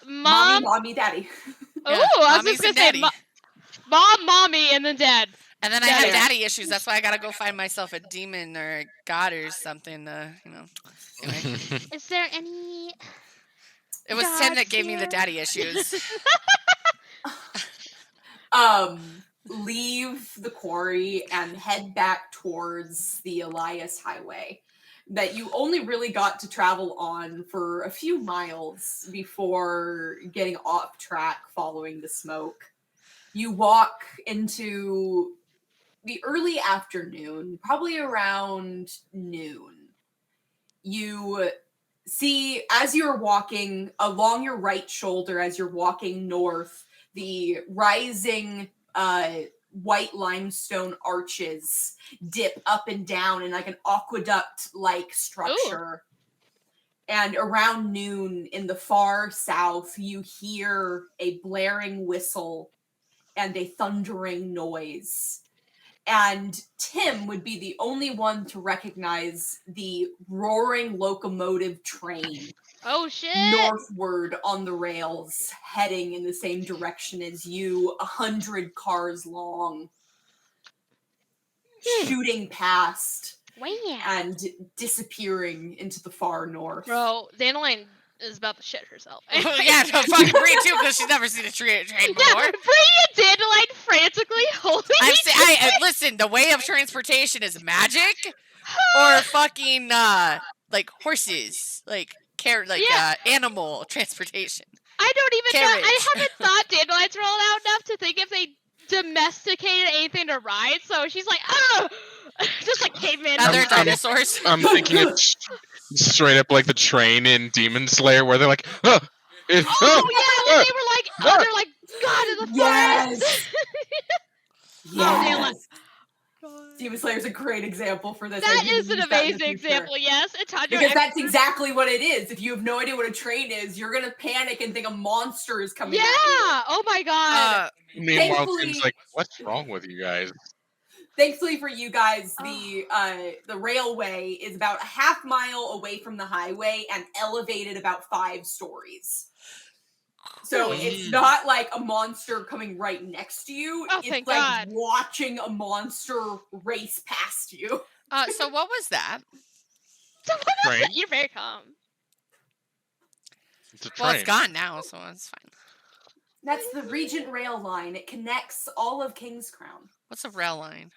Mom.
Mommy, daddy.
Oh,
Yeah,
I was
mommies
just gonna
and
say
daddy.
mom, mommy, and then dad.
And then I
Daddy.
have daddy issues. That's why I gotta go find myself a demon or a god or something. Anyway,
Is there any?
it was Tim that
gods
gave me the
here?
daddy issues.
Leave the quarry and head back towards the Elias Highway that you only really got to travel on for a few miles before getting off track following the smoke. You walk into the early afternoon, probably around noon. You see, as you're walking along your right shoulder, as you're walking north, the rising white limestone arches dip up and down in like an aqueduct-like structure. Ooh. And around noon in the far south, you hear a blaring whistle and a thundering noise. And Tim would be the only one to recognize the roaring locomotive train.
Oh, shit!
Northward on the rails, heading in the same direction as you, 100 cars long. Shooting past.
Wow.
And disappearing into the far north.
Bro, Dandelion is about to shit herself.
Yeah, no, fucking Brie too, because she's never seen a train before.
Yeah, Brie and Dandelion frantically holding
listen, the way of transportation is magic or fucking like horses, like animal transportation.
I don't even know.
Carriage.
I haven't thought Dandelion's rolled out enough to think if they domesticated anything to ride. So she's like, oh, just like caveman.
Other dinosaurs.
I'm thinking it's straight up like the train in Demon Slayer, where they're like,
yeah, when they were like, they're like God of the forest.
Yes. Demon Slayer is a great example for this.
That is an amazing example, yes.
Because that's exactly what it is. If you have no idea what a train is, you're going to panic and think a monster is coming at you.
Oh my god.
Meanwhile, Tim's like, what's wrong with you guys?
Thankfully for you guys, the railway is about a half mile away from the highway and elevated about 5 stories. So it's not like a monster coming right next to you.
Oh,
it's
thank
like
God.
watching a monster race past you.
So what was that?
You're very calm.
It's a train.
Well, it's gone now, so it's fine.
That's the Regent Rail Line. It connects all of King's Crown.
What's a rail line?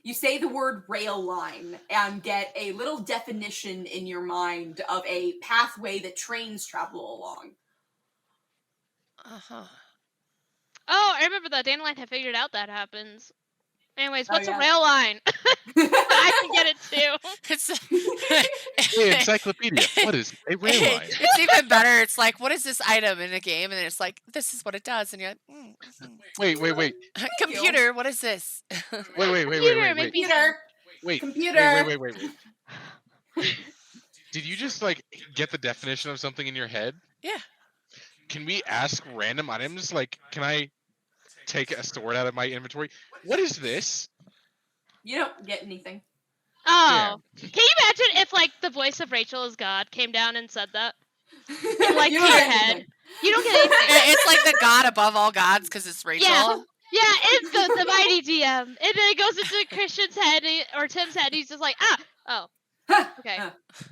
You say the word rail line and get a little definition in your mind of a pathway that trains travel along.
Uh-huh.
Oh, I remember that. Dandelion had figured out that happens. Anyways, what's
yeah.
a rail line? I can get it too.
Hey, encyclopedia. What is a rail line?
It's even better. It's like, what is this item in a game? And it's like, this is what it does. And you're like,
Wait.
Computer, what is this?
Wait.
Computer.
Wait. Did you just like get the definition of something in your head?
Yeah.
Can we ask random items? Like, can I take a sword out of my inventory? What is this?
You don't get anything.
Oh. Can you imagine if like the voice of Rachel is God came down and said that? Like
you
to your head. You don't get anything.
It's like the god above all gods because it's Rachel.
Yeah, it's the mighty DM. And then it goes into Christian's head or Tim's head. He's just like, okay.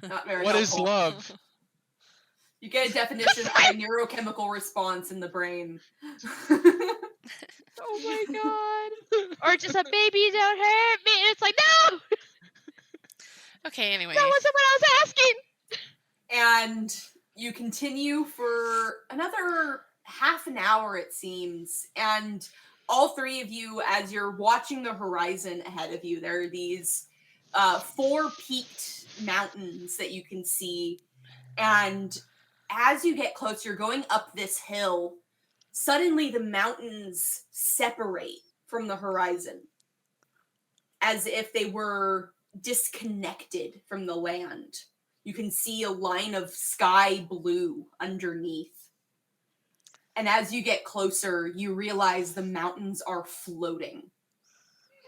Not very
What is
helpful.
love?
You get a definition of a neurochemical response in the brain.
Oh my god. Or just a baby, don't hurt me. And it's like, no!
Okay, anyway.
That wasn't what I was asking.
And you continue for another half an hour, it seems. And all three of you, as you're watching the horizon ahead of you, there are these 4 peaked mountains that you can see. And as you get close, you're going up this hill. Suddenly, the mountains separate from the horizon as if they were disconnected from the land. You can see a line of sky blue underneath. And as you get closer, you realize the mountains are floating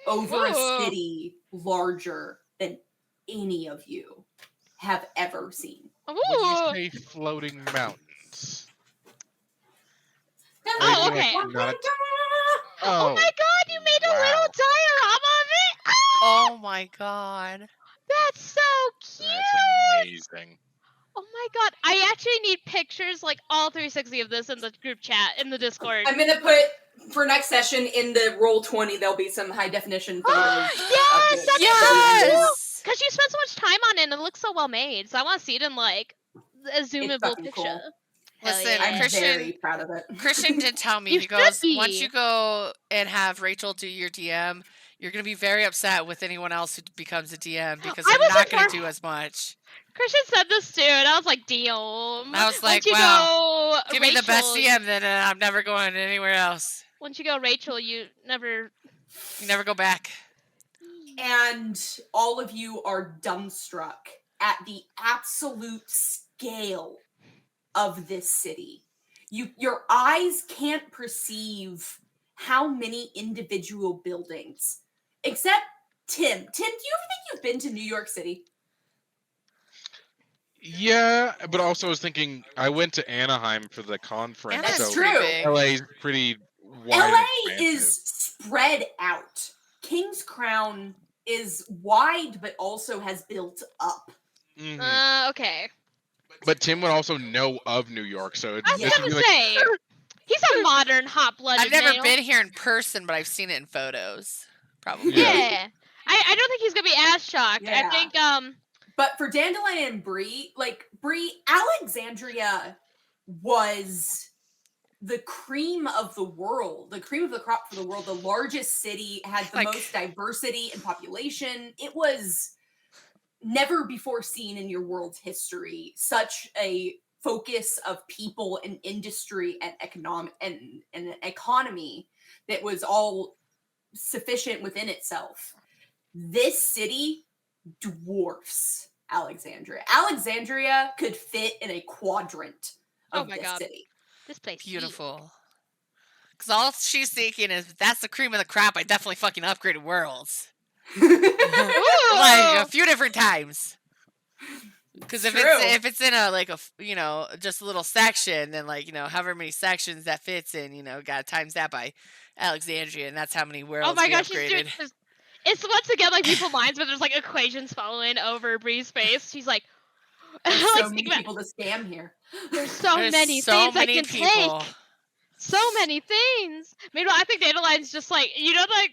over a city larger than any of you have ever seen.
When you say floating mountains.
Oh, okay. Oh my god, you made a little diorama of it!
Oh my god.
That's so cute!
That's amazing.
Oh my god, I actually need pictures, like all 360 of this in the group chat, in the Discord.
I'm gonna put, for next session, in the Roll20, there'll be some high definition photos.
Yes! That'd be so cool!
Yes!
Because you spent so much time on it and it looks so well made, so I want to see it in, like, a zoomable
fucking
picture.
cool.
Listen,
yeah.
I'm
Christian,
very proud of it.
Christian did tell me,
You
he goes,
should
once
be.
you go and have Rachel do your DM, you're going to be very upset with anyone else who becomes a DM because
I
they're
was
not going
like,
to do as much.
Christian said this too, and I was like, damn.
I was like,
once you
wow,
go
give me the best
Rachel,
DM, then I'm never going anywhere else.
Once you go Rachel, you never
go back.
And all of you are dumbstruck at the absolute scale of this city. Your eyes can't perceive how many individual buildings, except Tim. Tim, do you ever think you've been to New York City?
Yeah, but also I was thinking I went to Anaheim for the conference.
Anaheim's
So
true.
big.
LA's pretty wide.
LA
and
is spread out. King's Crown is wide, but also has built up.
Mhm.
okay.
But Tim would also know of New York, so
I was
this would
gonna
be like,
say, he's a modern, hot-blooded
I've never
male.
been here in person, but I've seen it in photos. Probably.
Yeah. I don't think he's gonna be as shocked.
Yeah.
I think
But for Dandelion and Brie, Alexandria was the cream of the world, the cream of the crop for the world. The largest city, had the most diversity in population. It was never before seen in your world's history. Such a focus of people and industry and economic and an economy that was all sufficient within itself. This city dwarfs Alexandria. Alexandria could fit in a quadrant of this city.
This place
Beautiful. Because all she's thinking is, that's the cream of the crop. I definitely fucking upgraded worlds. Like a few different times. Because if it's in a just a little section, then however many sections that fits in, got times that by Alexandria, and that's how many worlds.
Oh my gosh,
upgraded.
it's once again like people lines, but there's like equations following over Brie's face. She's like,
there's so many people to scam here.
There's so many things I can
people.
take. So many things. Meanwhile, I think Dandelion's just like,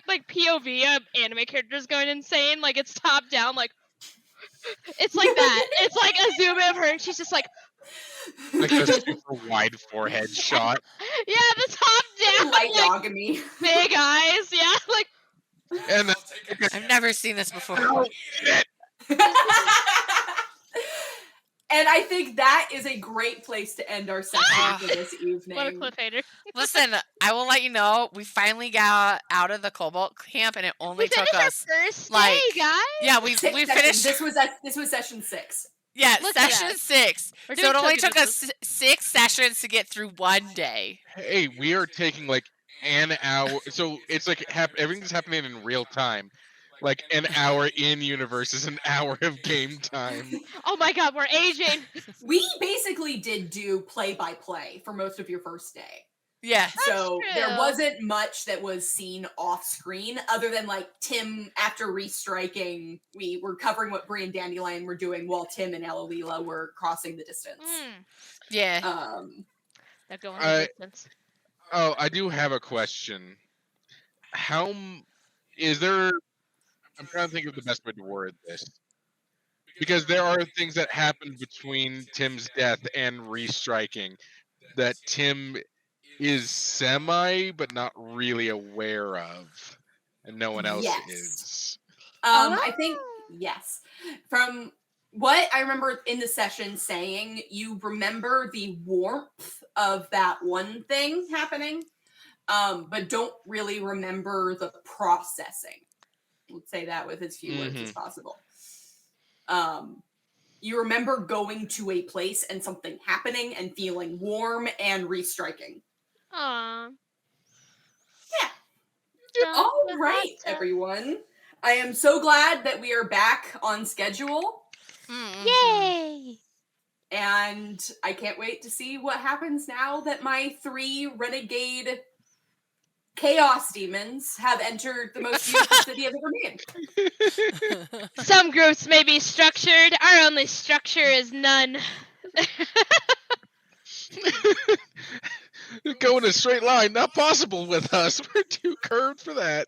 like POV of anime characters going insane. Like it's top down, like it's like that. It's like a zoom in of her, and she's just like
a super wide forehead shot.
Yeah, the top down,
light dogamy,
big eyes. Yeah, like.
And
I've never seen this before.
Oh, shit.
And I think that is a great place to end our session for this evening.
What a cliffhanger.
Listen, I will let you know, we finally got out of the Cobalt camp, and it only took us
our first day, guys.
Yeah, we finished.
This was session 6.
Yeah,
Look
session 6. So it only took us 6 sessions to get through one day.
Hey, we are taking like an hour. So it's like everything's happening in real time. Like an hour in universe is an hour of game time.
Oh my god, we're aging.
We basically did do play-by-play for most of your first day.
Yeah.
So there wasn't much that was seen off screen other than like Tim, after restriking, we were covering what Brie and Dandelion were doing while Tim and Eloila were crossing the distance.
Yeah.
They're going the distance.
Oh, I do have a question. Is there... I'm trying to think of the best way to word this. Because there are things that happened between Tim's death and restriking that Tim is semi, but not really aware of, and no one else
Yes.
is.
I think yes. From what I remember in the session saying, you remember the warmth of that one thing happening, but don't really remember the processing. Let's say that with as few words as possible. You remember going to a place and something happening and feeling warm and restriking.
Aww.
Yeah. All right, everyone. I am so glad that we are back on schedule.
Yay!
And I can't wait to see what happens now that my 3 renegade chaos demons have entered the most beautiful city I've ever been.
Some groups may be structured. Our only structure is none.
Go in a straight line, not possible with us. We're too curved for that.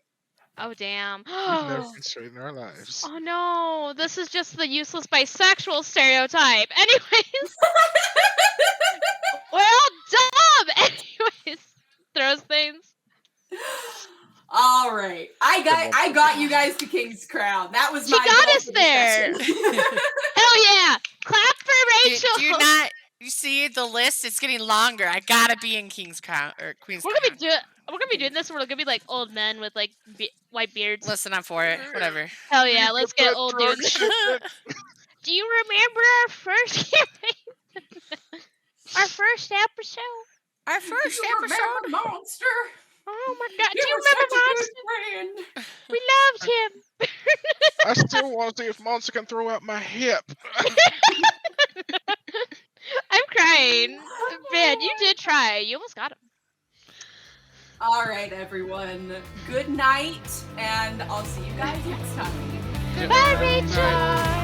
Oh, damn.
We've never been straight in our lives.
Oh, no. This is just the useless bisexual stereotype. Anyways. We're all dumb. Anyways. Throws things.
All right. I got you guys to King's Crown. That was my
She got
goal
us
for the
there.
session.
Hell yeah. Clap for Rachel.
Do you not? You see the list? It's getting longer. I gotta be in King's Crown or Queen's
We're
Crown.
gonna be doing this. We're gonna be like old men with like white beards.
Listen, I'm for it. Whatever.
Hell yeah, let's get old dudes. Do you remember our first campaign? Our first episode?
Our first episode.
Remember Monster?
Oh my god, do
You
you
were such
remember
a
Monster?
good friend.
We loved him.
I still want to see if Monster can throw out my hip.
I'm crying. Man, you did try. You almost got him.
All right, everyone. Good night, and I'll see you guys next time.
Goodbye, Rachel.